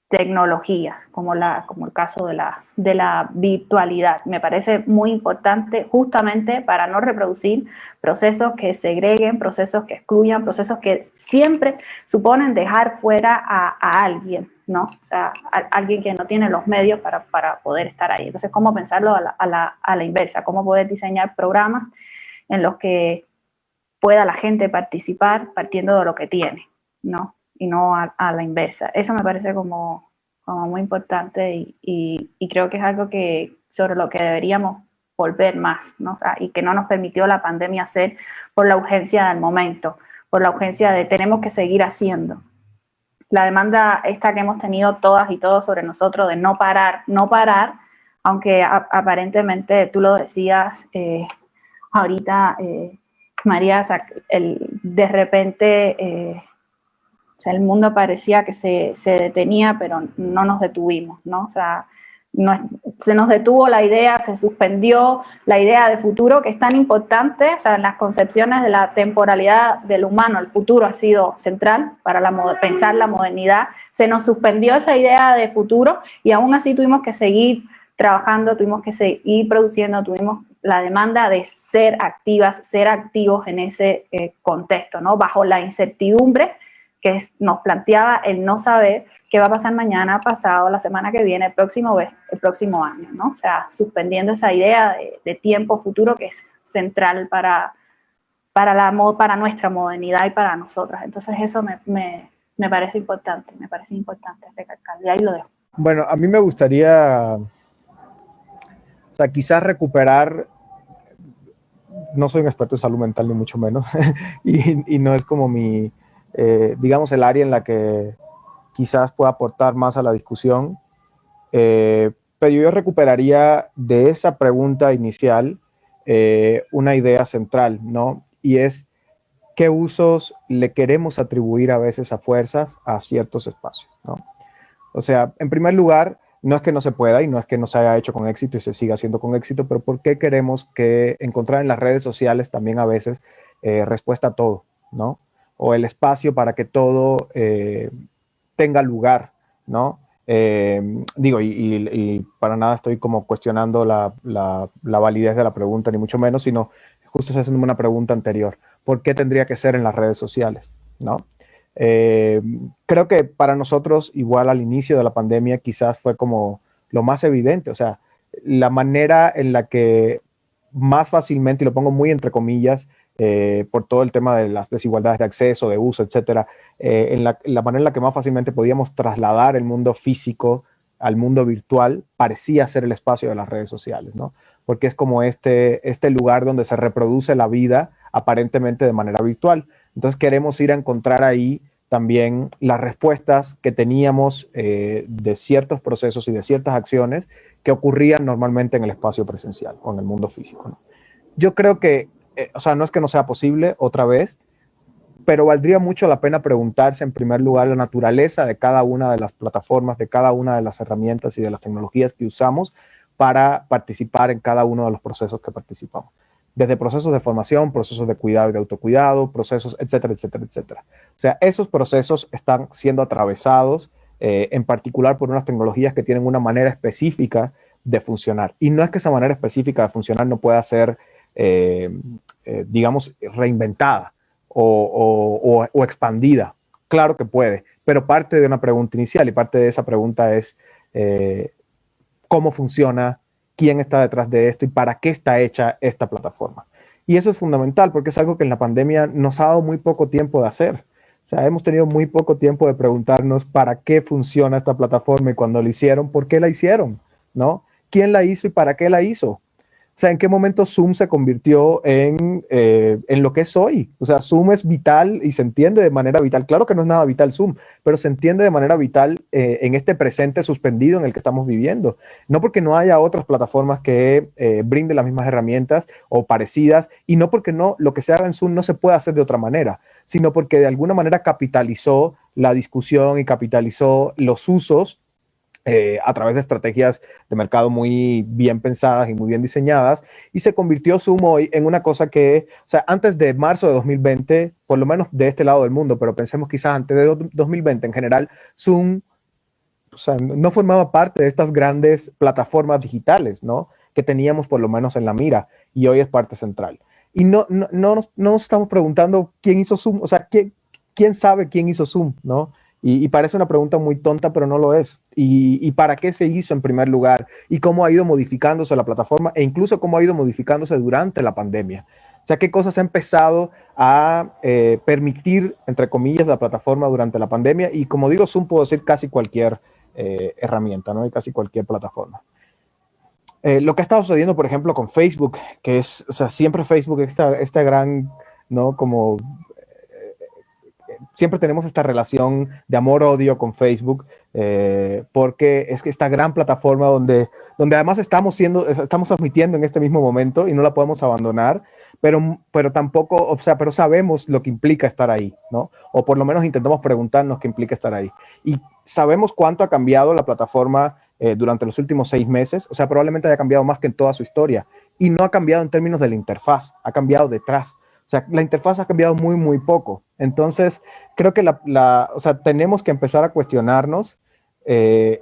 D: tecnologías, como el caso de la virtualidad. Me parece muy importante justamente para no reproducir procesos que segreguen, procesos que excluyan, procesos que siempre suponen dejar fuera a alguien, ¿no? O sea, alguien que no tiene los medios para poder estar ahí. Entonces, ¿cómo pensarlo a la inversa? ¿Cómo poder diseñar programas en los que pueda la gente participar partiendo de lo que tiene, ¿no? Y no a la inversa? Eso me parece como muy importante y creo que es algo sobre lo que deberíamos volver más, ¿no? O sea, y que no nos permitió la pandemia hacer por la urgencia del momento, por la urgencia de tenemos que seguir haciendo. La demanda esta que hemos tenido todas y todos sobre nosotros de no parar, aunque aparentemente tú lo decías ahorita, María, o sea, de repente o sea, el mundo parecía que se detenía, pero no nos detuvimos, ¿no? O sea, se nos detuvo la idea, se suspendió la idea de futuro, que es tan importante. O sea, en las concepciones de la temporalidad del humano, el futuro ha sido central para pensar la modernidad. Se nos suspendió esa idea de futuro y aún así tuvimos que seguir trabajando, tuvimos que seguir produciendo, tuvimos la demanda de ser activas, ser activos en ese contexto, ¿no? Bajo la incertidumbre que nos planteaba el no saber qué va a pasar mañana, pasado, la semana que viene, el próximo año, ¿no? O sea, suspendiendo esa idea de tiempo futuro que es central para nuestra modernidad y para nosotras. Entonces eso me parece importante recalcar. Y ahí lo dejo.
B: Bueno, a mí me gustaría, o sea, quizás recuperar, no soy un experto en salud mental ni mucho menos, y no es como digamos, el área en la que quizás pueda aportar más a la discusión, pero yo recuperaría de esa pregunta inicial una idea central, ¿no? Y es, ¿qué usos le queremos atribuir a veces a fuerzas a ciertos espacios, ¿no? O sea, en primer lugar, no es que no se pueda y no es que no se haya hecho con éxito y se siga haciendo con éxito, pero ¿por qué queremos encontrar en las redes sociales también a veces respuesta a todo, ¿no? O el espacio para que todo tenga lugar, ¿no? Digo, y para nada estoy como cuestionando la validez de la pregunta, ni mucho menos, sino justo estoy haciendo una pregunta anterior. ¿Por qué tendría que ser en las redes sociales, ¿no? Creo que para nosotros, igual al inicio de la pandemia, quizás fue como lo más evidente, o sea, la manera en la que más fácilmente, y lo pongo muy entre comillas, por todo el tema de las desigualdades de acceso, de uso, etcétera, la manera en la que más fácilmente podíamos trasladar el mundo físico al mundo virtual parecía ser el espacio de las redes sociales, ¿no? Porque es como este lugar donde se reproduce la vida aparentemente de manera virtual. Entonces queremos ir a encontrar ahí también las respuestas que teníamos de ciertos procesos y de ciertas acciones que ocurrían normalmente en el espacio presencial o en el mundo físico, ¿no? Yo creo que o sea, no es que no sea posible otra vez, pero valdría mucho la pena preguntarse en primer lugar la naturaleza de cada una de las plataformas, de cada una de las herramientas y de las tecnologías que usamos para participar en cada uno de los procesos que participamos. Desde procesos de formación, procesos de cuidado y de autocuidado, procesos, etcétera, etcétera, etcétera. O sea, esos procesos están siendo atravesados en particular por unas tecnologías que tienen una manera específica de funcionar. Y no es que esa manera específica de funcionar no pueda ser digamos, reinventada o expandida. Claro que puede, pero parte de una pregunta inicial y parte de esa pregunta es cómo funciona, quién está detrás de esto y para qué está hecha esta plataforma. Y eso es fundamental porque es algo que en la pandemia nos ha dado muy poco tiempo de hacer. O sea, hemos tenido muy poco tiempo de preguntarnos para qué funciona esta plataforma y cuando la hicieron, ¿por qué la hicieron? ¿No? ¿Quién la hizo y para qué la hizo? O sea, ¿en qué momento Zoom se convirtió en lo que es hoy? O sea, Zoom es vital y se entiende de manera vital. Claro que no es nada vital Zoom, pero se entiende de manera vital en este presente suspendido en el que estamos viviendo. No porque no haya otras plataformas que brinden las mismas herramientas o parecidas, y no porque lo que se haga en Zoom no se pueda hacer de otra manera, sino porque de alguna manera capitalizó la discusión y capitalizó los usos a través de estrategias de mercado muy bien pensadas y muy bien diseñadas, y se convirtió Zoom hoy en una cosa que, o sea, antes de marzo de 2020, por lo menos de este lado del mundo, pero pensemos quizás antes de 2020 en general, Zoom, o sea, no formaba parte de estas grandes plataformas digitales, ¿no? Que teníamos por lo menos en la mira, y hoy es parte central. Y no nos estamos preguntando quién hizo Zoom, o sea, quién sabe quién hizo Zoom, ¿no? Y parece una pregunta muy tonta, pero no lo es. Y para qué se hizo en primer lugar, y cómo ha ido modificándose la plataforma, e incluso cómo ha ido modificándose durante la pandemia. O sea, qué cosas ha empezado a permitir, entre comillas, la plataforma durante la pandemia. Y como digo, Zoom puedo decir casi cualquier herramienta, ¿no? Y casi cualquier plataforma. Lo que ha estado sucediendo, por ejemplo, con Facebook, que es, o sea, siempre Facebook, esta gran, ¿no? Como siempre tenemos esta relación de amor-odio con Facebook, porque es que esta gran plataforma donde además estamos transmitiendo en este mismo momento y no la podemos abandonar, pero tampoco, o sea, pero sabemos lo que implica estar ahí, ¿no? O por lo menos intentamos preguntarnos qué implica estar ahí. Y sabemos cuánto ha cambiado la plataforma durante los últimos 6 meses, o sea, probablemente haya cambiado más que en toda su historia. Y no ha cambiado en términos de la interfaz, ha cambiado detrás. O sea, la interfaz ha cambiado muy, muy poco. Entonces, creo que o sea, tenemos que empezar a cuestionarnos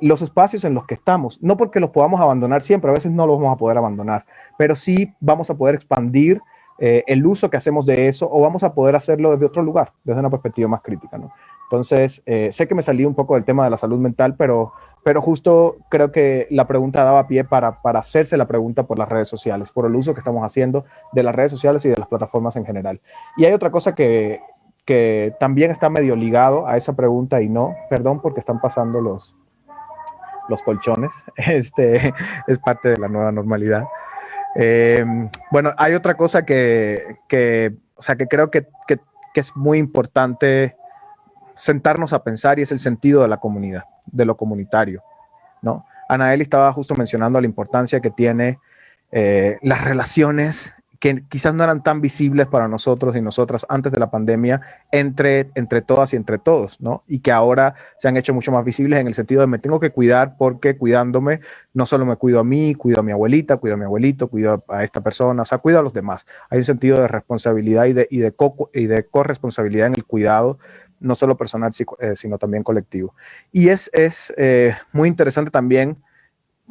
B: los espacios en los que estamos. No porque los podamos abandonar siempre, a veces no los vamos a poder abandonar, pero sí vamos a poder expandir el uso que hacemos de eso, o vamos a poder hacerlo desde otro lugar, desde una perspectiva más crítica, ¿no? Entonces, sé que me salí un poco del tema de la salud mental, pero justo creo que la pregunta daba pie para hacerse la pregunta por las redes sociales, por el uso que estamos haciendo de las redes sociales y de las plataformas en general. Y hay otra cosa que también está medio ligado a esa pregunta, y no, perdón porque están pasando los colchones, es parte de la nueva normalidad. Bueno, hay otra cosa o sea, que creo que es muy importante sentarnos a pensar, y es el sentido de la comunidad, de lo comunitario, ¿no? Anaeli estaba justo mencionando la importancia que tiene las relaciones que quizás no eran tan visibles para nosotros y nosotras antes de la pandemia, entre todas y entre todos, ¿no? Y que ahora se han hecho mucho más visibles en el sentido de me tengo que cuidar, porque cuidándome no solo me cuido a mí, cuido a mi abuelita, cuido a mi abuelito, cuido a esta persona, o sea, cuido a los demás. Hay un sentido de responsabilidad y de corresponsabilidad en el cuidado, no solo personal, sino también colectivo. Y es muy interesante también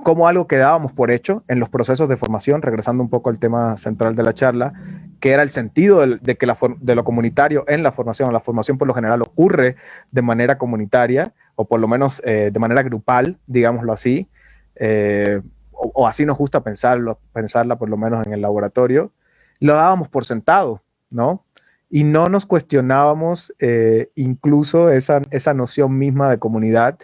B: como algo que dábamos por hecho en los procesos de formación, regresando un poco al tema central de la charla, que era el sentido de lo comunitario en la formación. La formación por lo general ocurre de manera comunitaria, o por lo menos de manera grupal, digámoslo así, o así nos gusta pensarla por lo menos en el laboratorio. Lo dábamos por sentado, ¿no? Y no nos cuestionábamos incluso esa noción misma de comunidad,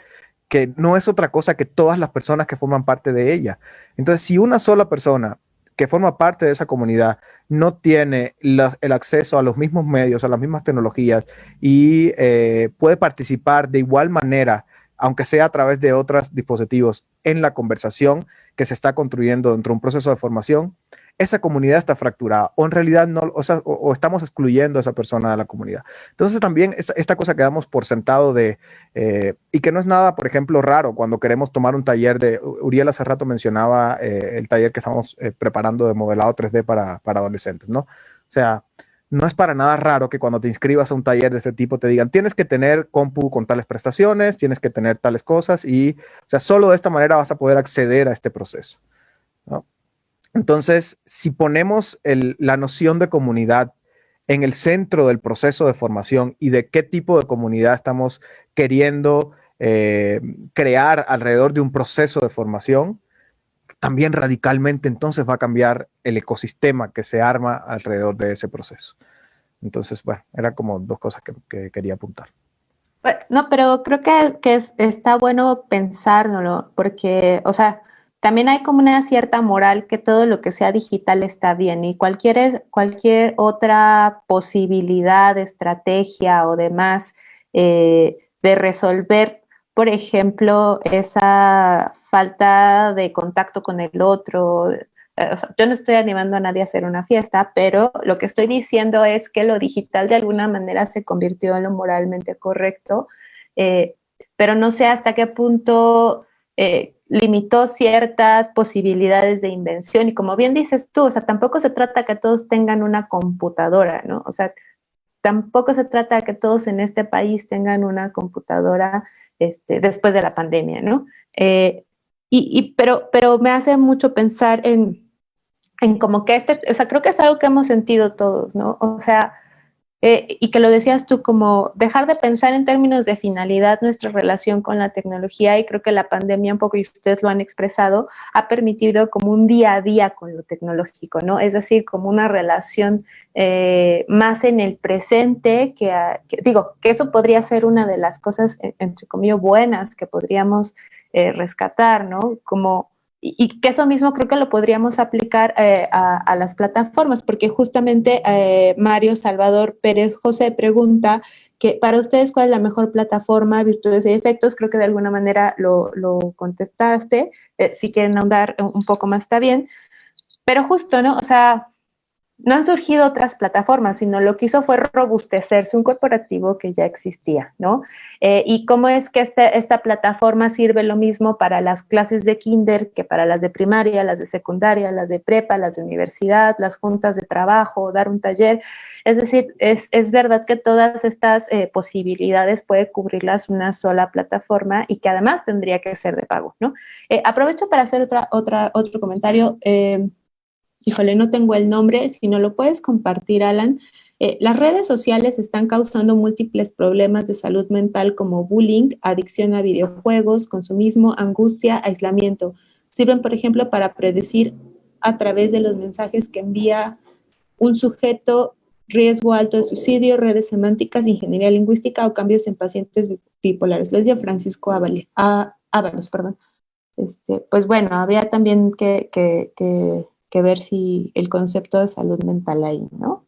B: que no es otra cosa que todas las personas que forman parte de ella. Entonces, si una sola persona que forma parte de esa comunidad no tiene el acceso a los mismos medios, a las mismas tecnologías, y puede participar de igual manera, aunque sea a través de otros dispositivos, en la conversación que se está construyendo dentro de un proceso de formación, esa comunidad está fracturada, o en realidad no, o estamos excluyendo a esa persona de la comunidad. Entonces también esta cosa que damos por sentado y que no es nada, por ejemplo, raro cuando queremos tomar un taller Uriel hace rato mencionaba el taller que estamos preparando de modelado 3D para adolescentes, ¿no? O sea, no es para nada raro que cuando te inscribas a un taller de ese tipo te digan, tienes que tener compu con tales prestaciones, tienes que tener tales cosas, y, o sea, solo de esta manera vas a poder acceder a este proceso, ¿no? Entonces, si ponemos la noción de comunidad en el centro del proceso de formación, y de qué tipo de comunidad estamos queriendo crear alrededor de un proceso de formación, también radicalmente entonces va a cambiar el ecosistema que se arma alrededor de ese proceso. Entonces, bueno, eran como dos cosas que quería apuntar.
A: No, pero creo que está bueno pensárnoslo, porque, o sea, también hay como una cierta moral que todo lo que sea digital está bien, y cualquier otra posibilidad, estrategia o demás de resolver, por ejemplo, esa falta de contacto con el otro. O sea, yo no estoy animando a nadie a hacer una fiesta, pero lo que estoy diciendo es que lo digital de alguna manera se convirtió en lo moralmente correcto, pero no sé hasta qué punto limitó ciertas posibilidades de invención y como bien dices tú, o sea, tampoco se trata que todos tengan una computadora, ¿no? O sea, tampoco se trata de que todos en este país tengan una computadora después de la pandemia, ¿no? Pero me hace mucho pensar en como que o sea, creo que es algo que hemos sentido todos, ¿no? O sea, y que lo decías tú, como dejar de pensar en términos de finalidad nuestra relación con la tecnología, y creo que la pandemia, un poco, y ustedes lo han expresado, ha permitido como un día a día con lo tecnológico, ¿no? Es decir, como una relación más en el presente, digo, que eso podría ser una de las cosas, entre comillas, buenas que podríamos rescatar, ¿no? Como y que eso mismo creo que lo podríamos aplicar a las plataformas, porque justamente Mario Salvador Pérez José pregunta que para ustedes cuál es la mejor plataforma, virtudes y efectos. Creo que de alguna manera lo contestaste. Si quieren ahondar un poco más está bien. Pero justo, ¿no? O sea, no han surgido otras plataformas, sino lo que hizo fue robustecerse un corporativo que ya existía, ¿no? Y cómo es que esta plataforma sirve lo mismo para las clases de kinder que para las de primaria, las de secundaria, las de prepa, las de universidad, las juntas de trabajo, dar un taller. Es decir, es verdad que todas estas posibilidades puede cubrirlas una sola plataforma y que además tendría que ser de pago, ¿no? Aprovecho para hacer otro comentario. Híjole, no tengo el nombre, si no lo puedes compartir, Alan. Las redes sociales están causando múltiples problemas de salud mental como bullying, adicción a videojuegos, consumismo, angustia, aislamiento. Sirven, por ejemplo, para predecir a través de los mensajes que envía un sujeto riesgo alto de suicidio, redes semánticas, ingeniería lingüística o cambios en pacientes bipolares. Lo decía Francisco Ábalos, perdón. Pues bueno, habría también que ver si el concepto de salud mental ahí, ¿no?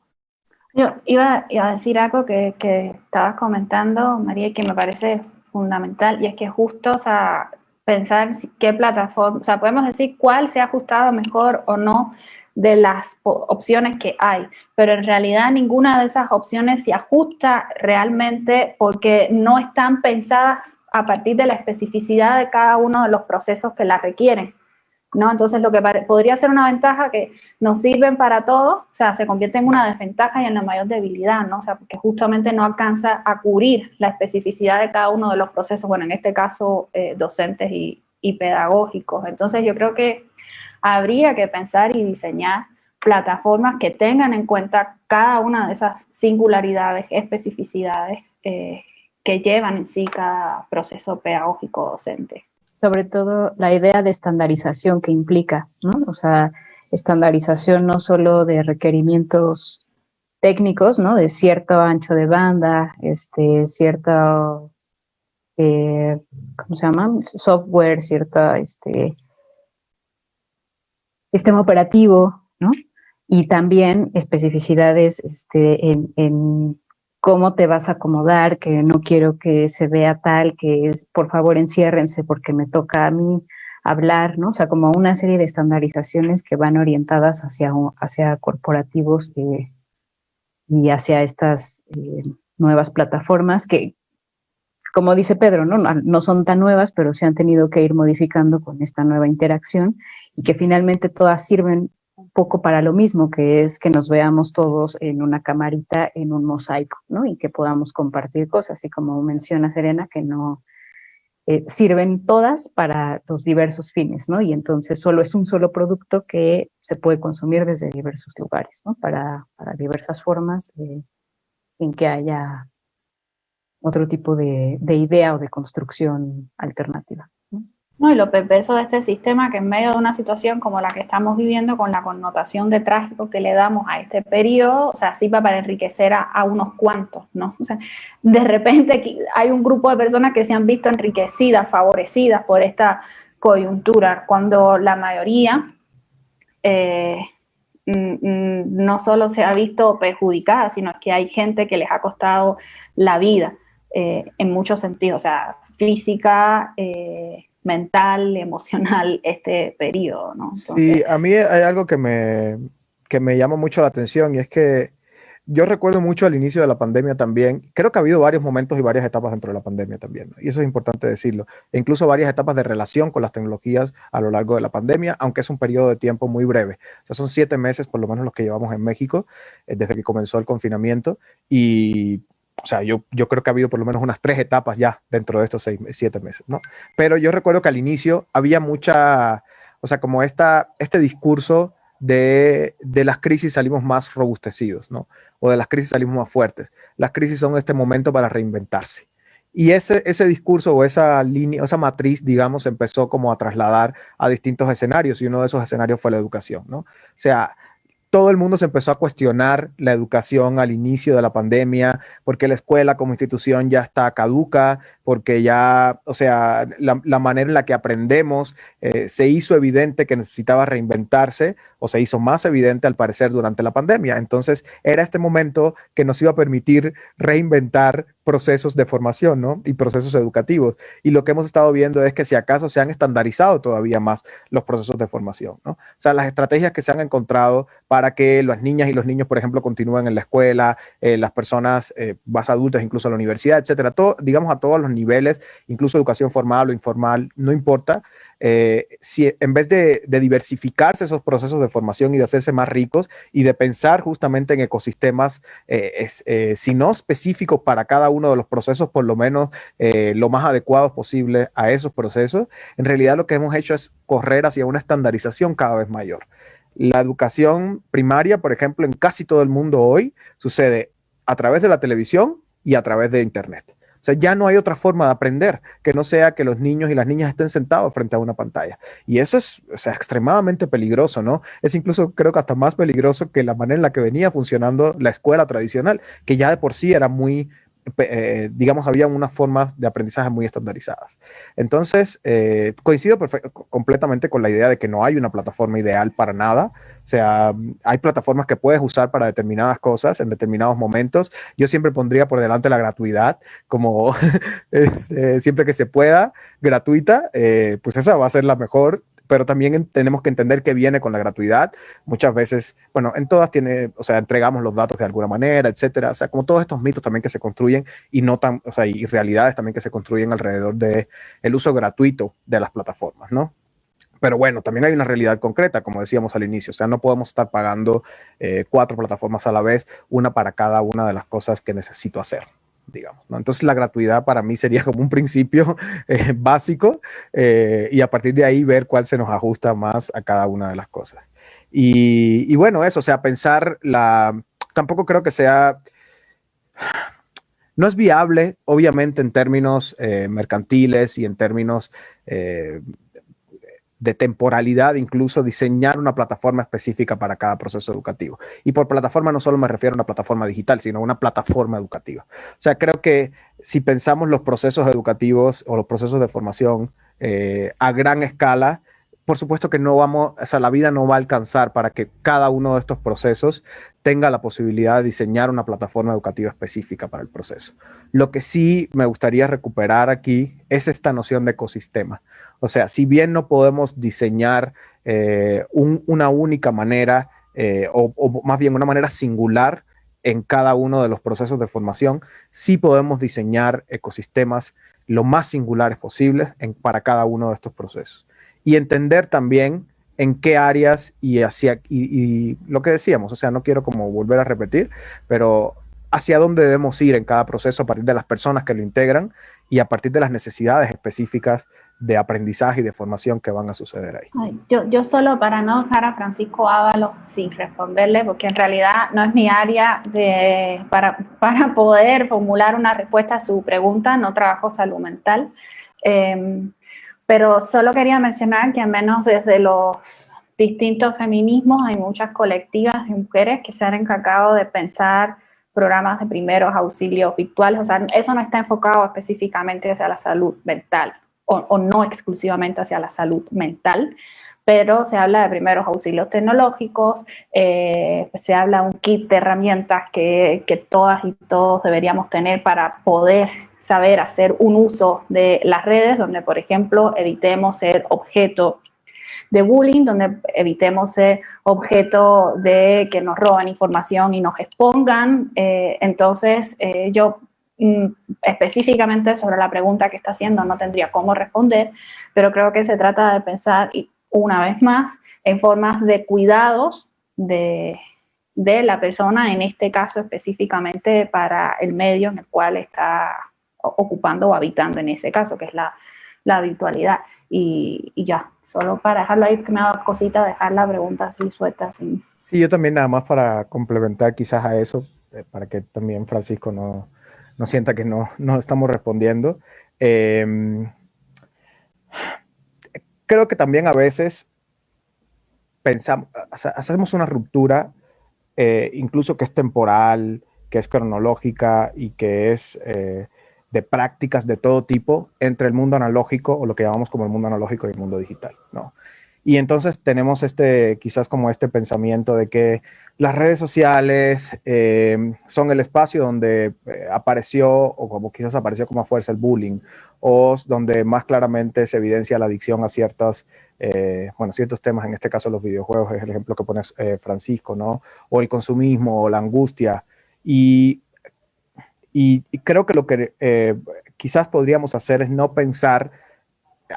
D: Yo iba a decir algo que estabas comentando, María, y que me parece fundamental, y es que justo, o sea, pensar qué plataforma, o sea, podemos decir cuál se ha ajustado mejor o no de las opciones que hay, pero en realidad ninguna de esas opciones se ajusta realmente porque no están pensadas a partir de la especificidad de cada uno de los procesos que la requieren, ¿no? Entonces, lo que podría ser una ventaja que nos sirven para todo, o sea, se convierte en una desventaja y en la mayor debilidad, ¿no? O sea, porque justamente no alcanza a cubrir la especificidad de cada uno de los procesos, bueno, en este caso, docentes y pedagógicos. Entonces, yo creo que habría que pensar y diseñar plataformas que tengan en cuenta cada una de esas singularidades, especificidades que llevan en sí cada proceso pedagógico docente.
C: Sobre todo la idea de estandarización que implica, ¿no? O sea, estandarización no solo de requerimientos técnicos, ¿no? De cierto ancho de banda, cierto, ¿cómo se llama? Software, cierta, sistema operativo, ¿no? Y también especificidades en cómo te vas a acomodar, que no quiero que se vea tal, que es, por favor, enciérrense porque me toca a mí hablar, ¿no? O sea, como una serie de estandarizaciones que van orientadas hacia corporativos y hacia estas nuevas plataformas que, como dice Pedro, no son tan nuevas, pero se han tenido que ir modificando con esta nueva interacción y que finalmente todas sirven un poco para lo mismo, que es que nos veamos todos en una camarita, en un mosaico, ¿no? Y que podamos compartir cosas, y como menciona Serena, que no sirven todas para los diversos fines, ¿no? Y entonces solo es un solo producto que se puede consumir desde diversos lugares, ¿no? Para diversas formas, sin que haya otro tipo de idea o de construcción alternativa, ¿no?
D: No, y lo perverso de este sistema, que en medio de una situación como la que estamos viviendo, con la connotación de trágico que le damos a este periodo, o sea, sirva para enriquecer a unos cuantos, ¿no? O sea, de repente hay un grupo de personas que se han visto enriquecidas, favorecidas por esta coyuntura, cuando la mayoría no solo se ha visto perjudicada, sino que hay gente que les ha costado la vida en muchos sentidos, o sea, física, mental, emocional, este periodo, ¿no? Entonces,
B: sí, a mí hay algo que me llama mucho la atención, y es que yo recuerdo mucho al inicio de la pandemia también, creo que ha habido varios momentos y varias etapas dentro de la pandemia también, ¿no? Y eso es importante decirlo, e incluso varias etapas de relación con las tecnologías a lo largo de la pandemia, aunque es un periodo de tiempo muy breve. O sea, son 7 meses por lo menos los que llevamos en México, desde que comenzó el confinamiento, y o sea, yo creo que ha habido por lo menos unas 3 etapas ya dentro de estos 7 meses, ¿no? Pero yo recuerdo que al inicio había mucha, o sea, como este discurso de las crisis salimos más robustecidos, ¿no? O de las crisis salimos más fuertes. Las crisis son este momento para reinventarse. Y ese discurso o esa línea, esa matriz, digamos, empezó como a trasladar a distintos escenarios, y uno de esos escenarios fue la educación, ¿no? O sea, todo el mundo se empezó a cuestionar la educación al inicio de la pandemia, porque la escuela como institución ya está caduca, porque ya, o sea, la manera en la que aprendemos se hizo evidente que necesitaba reinventarse, o se hizo más evidente al parecer durante la pandemia. Entonces era este momento que nos iba a permitir reinventar procesos de formación, ¿no? Y procesos educativos. Y lo que hemos estado viendo es que si acaso se han estandarizado todavía más los procesos de formación, ¿no? O sea, las estrategias que se han encontrado para que las niñas y los niños, por ejemplo, continúen en la escuela, las personas más adultas, incluso a la universidad, etcétera, todo, digamos, a todos los niveles, incluso educación formal o informal, no importa. Si en vez de diversificarse esos procesos de formación y de hacerse más ricos y de pensar justamente en ecosistemas, si no específicos para cada uno de los procesos, por lo menos lo más adecuados posible a esos procesos, en realidad lo que hemos hecho es correr hacia una estandarización cada vez mayor. La educación primaria, por ejemplo, en casi todo el mundo hoy sucede a través de la televisión y a través de Internet. O sea, ya no hay otra forma de aprender que no sea que los niños y las niñas estén sentados frente a una pantalla. Y eso es, o sea, extremadamente peligroso, ¿no? Es incluso, creo que hasta más peligroso que la manera en la que venía funcionando la escuela tradicional, que ya de por sí era muy, digamos, había unas formas de aprendizaje muy estandarizadas. Entonces, coincido completamente con la idea de que no hay una plataforma ideal para nada. O sea, hay plataformas que puedes usar para determinadas cosas en determinados momentos. Yo siempre pondría por delante la gratuidad, como siempre que se pueda, gratuita, pues esa va a ser la mejor. Pero también tenemos que entender que viene con la gratuidad. Muchas veces, bueno, en todas tiene, o sea, entregamos los datos de alguna manera, etcétera. O sea, como todos estos mitos también que se construyen y no tan, o sea, y realidades también que se construyen alrededor de el uso gratuito de las plataformas, ¿no? Pero bueno, también hay una realidad concreta, como decíamos al inicio. O sea, no podemos estar pagando 4 plataformas a la vez, una para cada una de las cosas que necesito hacer, digamos, ¿no? Entonces la gratuidad para mí sería como un principio básico, y a partir de ahí ver cuál se nos ajusta más a cada una de las cosas. Y bueno, eso, o sea, pensar tampoco creo que sea, no es viable, obviamente, en términos mercantiles y en términos de temporalidad, incluso diseñar una plataforma específica para cada proceso educativo. Y por plataforma no solo me refiero a una plataforma digital, sino a una plataforma educativa. O sea, creo que si pensamos los procesos educativos o los procesos de formación a gran escala, por supuesto que no vamos, o sea, la vida no va a alcanzar para que cada uno de estos procesos tenga la posibilidad de diseñar una plataforma educativa específica para el proceso. Lo que sí me gustaría recuperar aquí es esta noción de ecosistema. O sea, si bien no podemos diseñar una única manera, o más bien una manera singular en cada uno de los procesos de formación, sí podemos diseñar ecosistemas lo más singulares posibles para cada uno de estos procesos. Y entender también en qué áreas y lo que decíamos, o sea, no quiero como volver a repetir, pero hacia dónde debemos ir en cada proceso a partir de las personas que lo integran y a partir de las necesidades específicas de aprendizaje y de formación que van a suceder ahí.
D: Ay, yo solo para no dejar a Francisco Ábalos sin responderle, porque en realidad no es mi área para poder formular una respuesta a su pregunta, no trabajo salud mental. Pero solo quería mencionar que al menos desde los distintos feminismos hay muchas colectivas de mujeres que se han encargado de pensar programas de primeros auxilios virtuales. O sea, eso no está enfocado específicamente hacia la salud mental o no exclusivamente hacia la salud mental, pero se habla de primeros auxilios tecnológicos, se habla de un kit de herramientas que todas y todos deberíamos tener para poder saber hacer un uso de las redes, donde, por ejemplo, evitemos ser objeto de bullying, donde evitemos ser objeto de que nos roban información y nos expongan. Entonces, yo específicamente sobre la pregunta que está haciendo no tendría cómo responder, pero creo que se trata de pensar, una vez más, en formas de cuidados de la persona, en este caso específicamente para el medio en el cual está ocupando o habitando en ese caso, que es la virtualidad. Y ya, solo para dejarlo ahí, que me da cosita dejar la pregunta así suelta. Así.
B: Sí, yo también nada más para complementar quizás a eso, para que también Francisco no sienta que no estamos respondiendo. Creo que también a veces pensamos, hacemos una ruptura, incluso que es temporal, que es cronológica y que es de prácticas de todo tipo entre el mundo analógico, o lo que llamamos como el mundo analógico, y el mundo digital, ¿no? Y entonces tenemos quizás como este pensamiento de que las redes sociales son el espacio donde apareció, o como quizás apareció como fuerza, el bullying, o donde más claramente se evidencia la adicción a ciertos temas. En este caso los videojuegos es el ejemplo que pone Francisco, ¿no? O el consumismo, o la angustia. Y creo que lo que quizás podríamos hacer es no pensar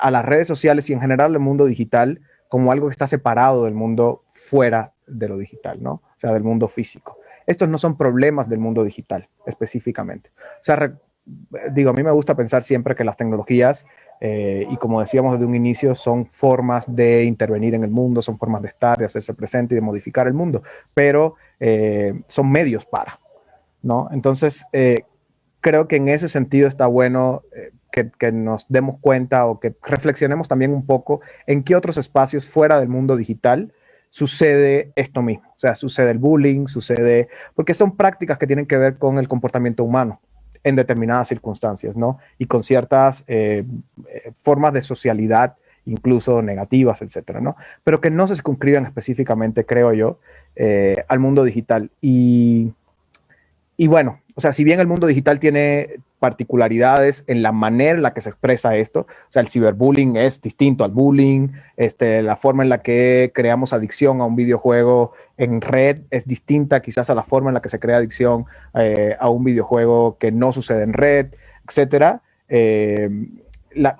B: a las redes sociales y en general el mundo digital como algo que está separado del mundo fuera de lo digital, ¿no? O sea, del mundo físico. Estos no son problemas del mundo digital específicamente. O sea, a mí me gusta pensar siempre que las tecnologías, y como decíamos desde un inicio, son formas de intervenir en el mundo, son formas de estar, de hacerse presente y de modificar el mundo, pero son medios para, ¿no? Entonces, creo que en ese sentido está bueno que nos demos cuenta, o que reflexionemos también un poco en qué otros espacios fuera del mundo digital sucede esto mismo. O sea, sucede el bullying, porque son prácticas que tienen que ver con el comportamiento humano en determinadas circunstancias, ¿no? Y con ciertas formas de socialidad, incluso negativas, etcétera, ¿no? Pero que no se circunscriben específicamente, creo yo, al mundo digital. Y bueno, o sea, si bien el mundo digital tiene particularidades en la manera en la que se expresa esto, o sea, el ciberbullying es distinto al bullying, la forma en la que creamos adicción a un videojuego en red es distinta quizás a la forma en la que se crea adicción a un videojuego que no sucede en red, etcétera.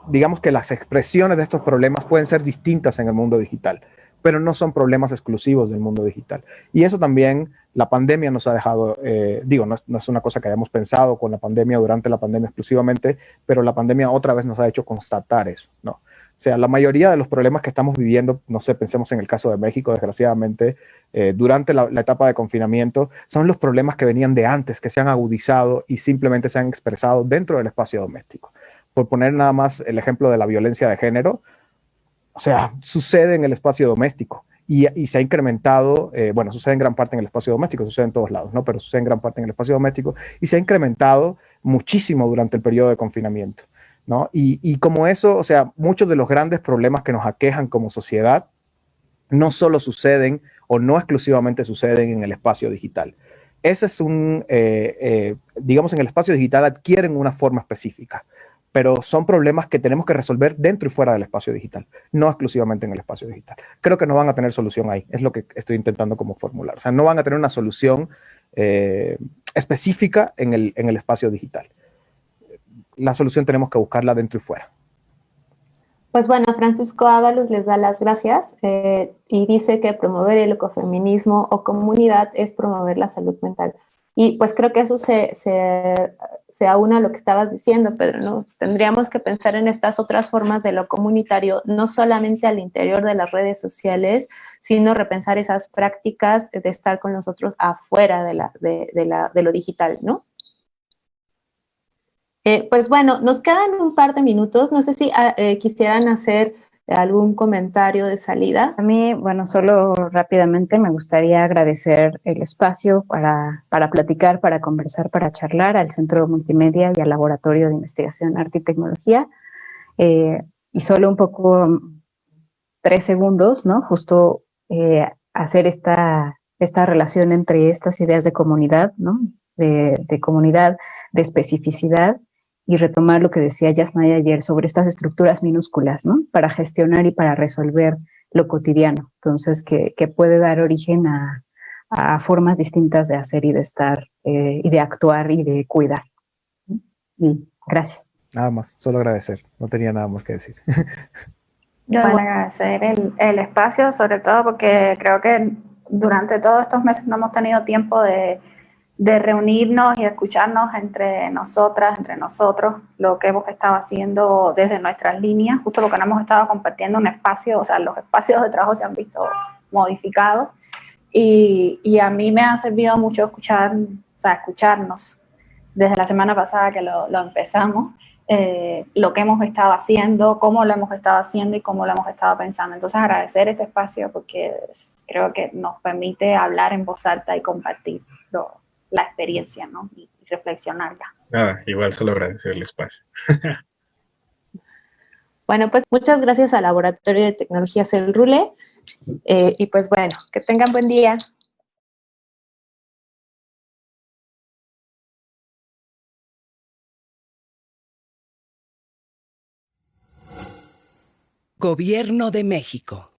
B: Digamos que las expresiones de estos problemas pueden ser distintas en el mundo digital, pero no son problemas exclusivos del mundo digital. Y eso también la pandemia nos ha dejado, no es una cosa que hayamos pensado con la pandemia, durante la pandemia exclusivamente, pero la pandemia otra vez nos ha hecho constatar eso, ¿no? O sea, la mayoría de los problemas que estamos viviendo, no sé, pensemos en el caso de México, desgraciadamente, durante la etapa de confinamiento, son los problemas que venían de antes, que se han agudizado y simplemente se han expresado dentro del espacio doméstico. Por poner nada más el ejemplo de la violencia de género, o sea, sucede en el espacio doméstico y se ha incrementado, sucede en gran parte en el espacio doméstico, sucede en todos lados, ¿no? Pero sucede en gran parte en el espacio doméstico y se ha incrementado muchísimo durante el periodo de confinamiento, ¿no? Y como eso, o sea, muchos de los grandes problemas que nos aquejan como sociedad no solo suceden o no exclusivamente suceden en el espacio digital. Ese es digamos, en el espacio digital adquieren una forma específica, pero son problemas que tenemos que resolver dentro y fuera del espacio digital, no exclusivamente en el espacio digital. Creo que no van a tener solución ahí, es lo que estoy intentando como formular. O sea, no van a tener una solución específica en el espacio digital. La solución tenemos que buscarla dentro y fuera.
A: Pues bueno, Francisco Ábalos les da las gracias y dice que promover el ecofeminismo o comunidad es promover la salud mental. Y pues creo que eso se aúna a lo que estabas diciendo, Pedro, ¿no? Tendríamos que pensar en estas otras formas de lo comunitario, no solamente al interior de las redes sociales, sino repensar esas prácticas de estar con los otros afuera de lo digital, ¿no? Pues bueno, nos quedan un par de minutos. No sé si quisieran hacer algún comentario de salida.
C: A mí, bueno, solo rápidamente me gustaría agradecer el espacio para platicar, para conversar, para charlar al Centro Multimedia y al Laboratorio de Investigación, Arte y Tecnología. Y solo un poco, 3 segundos, ¿no? Justo hacer esta relación entre estas ideas de comunidad, ¿no? De comunidad, de especificidad, y retomar lo que decía Yasnaya ayer sobre estas estructuras minúsculas, ¿no? Para gestionar y para resolver lo cotidiano. Entonces, que puede dar origen a formas distintas de hacer y de estar, y de actuar y de cuidar. Y gracias.
B: Nada más, solo agradecer. No tenía nada más que decir.
D: Yo igual agradecer el espacio, sobre todo porque creo que durante todos estos meses no hemos tenido tiempo de reunirnos y escucharnos entre nosotras, entre nosotros, lo que hemos estado haciendo desde nuestras líneas, justo porque no hemos estado compartiendo un espacio, o sea, los espacios de trabajo se han visto modificados y a mí me ha servido mucho escucharnos desde la semana pasada que lo empezamos, lo que hemos estado haciendo, cómo lo hemos estado haciendo y cómo lo hemos estado pensando. Entonces agradecer este espacio porque creo que nos permite hablar en voz alta y compartir la experiencia, ¿no? Y reflexionarla.
E: Igual solo agradecer el espacio.
A: Bueno, pues muchas gracias al Laboratorio de Tecnologías El Rule. Y pues bueno, que tengan buen día.
F: Gobierno de México.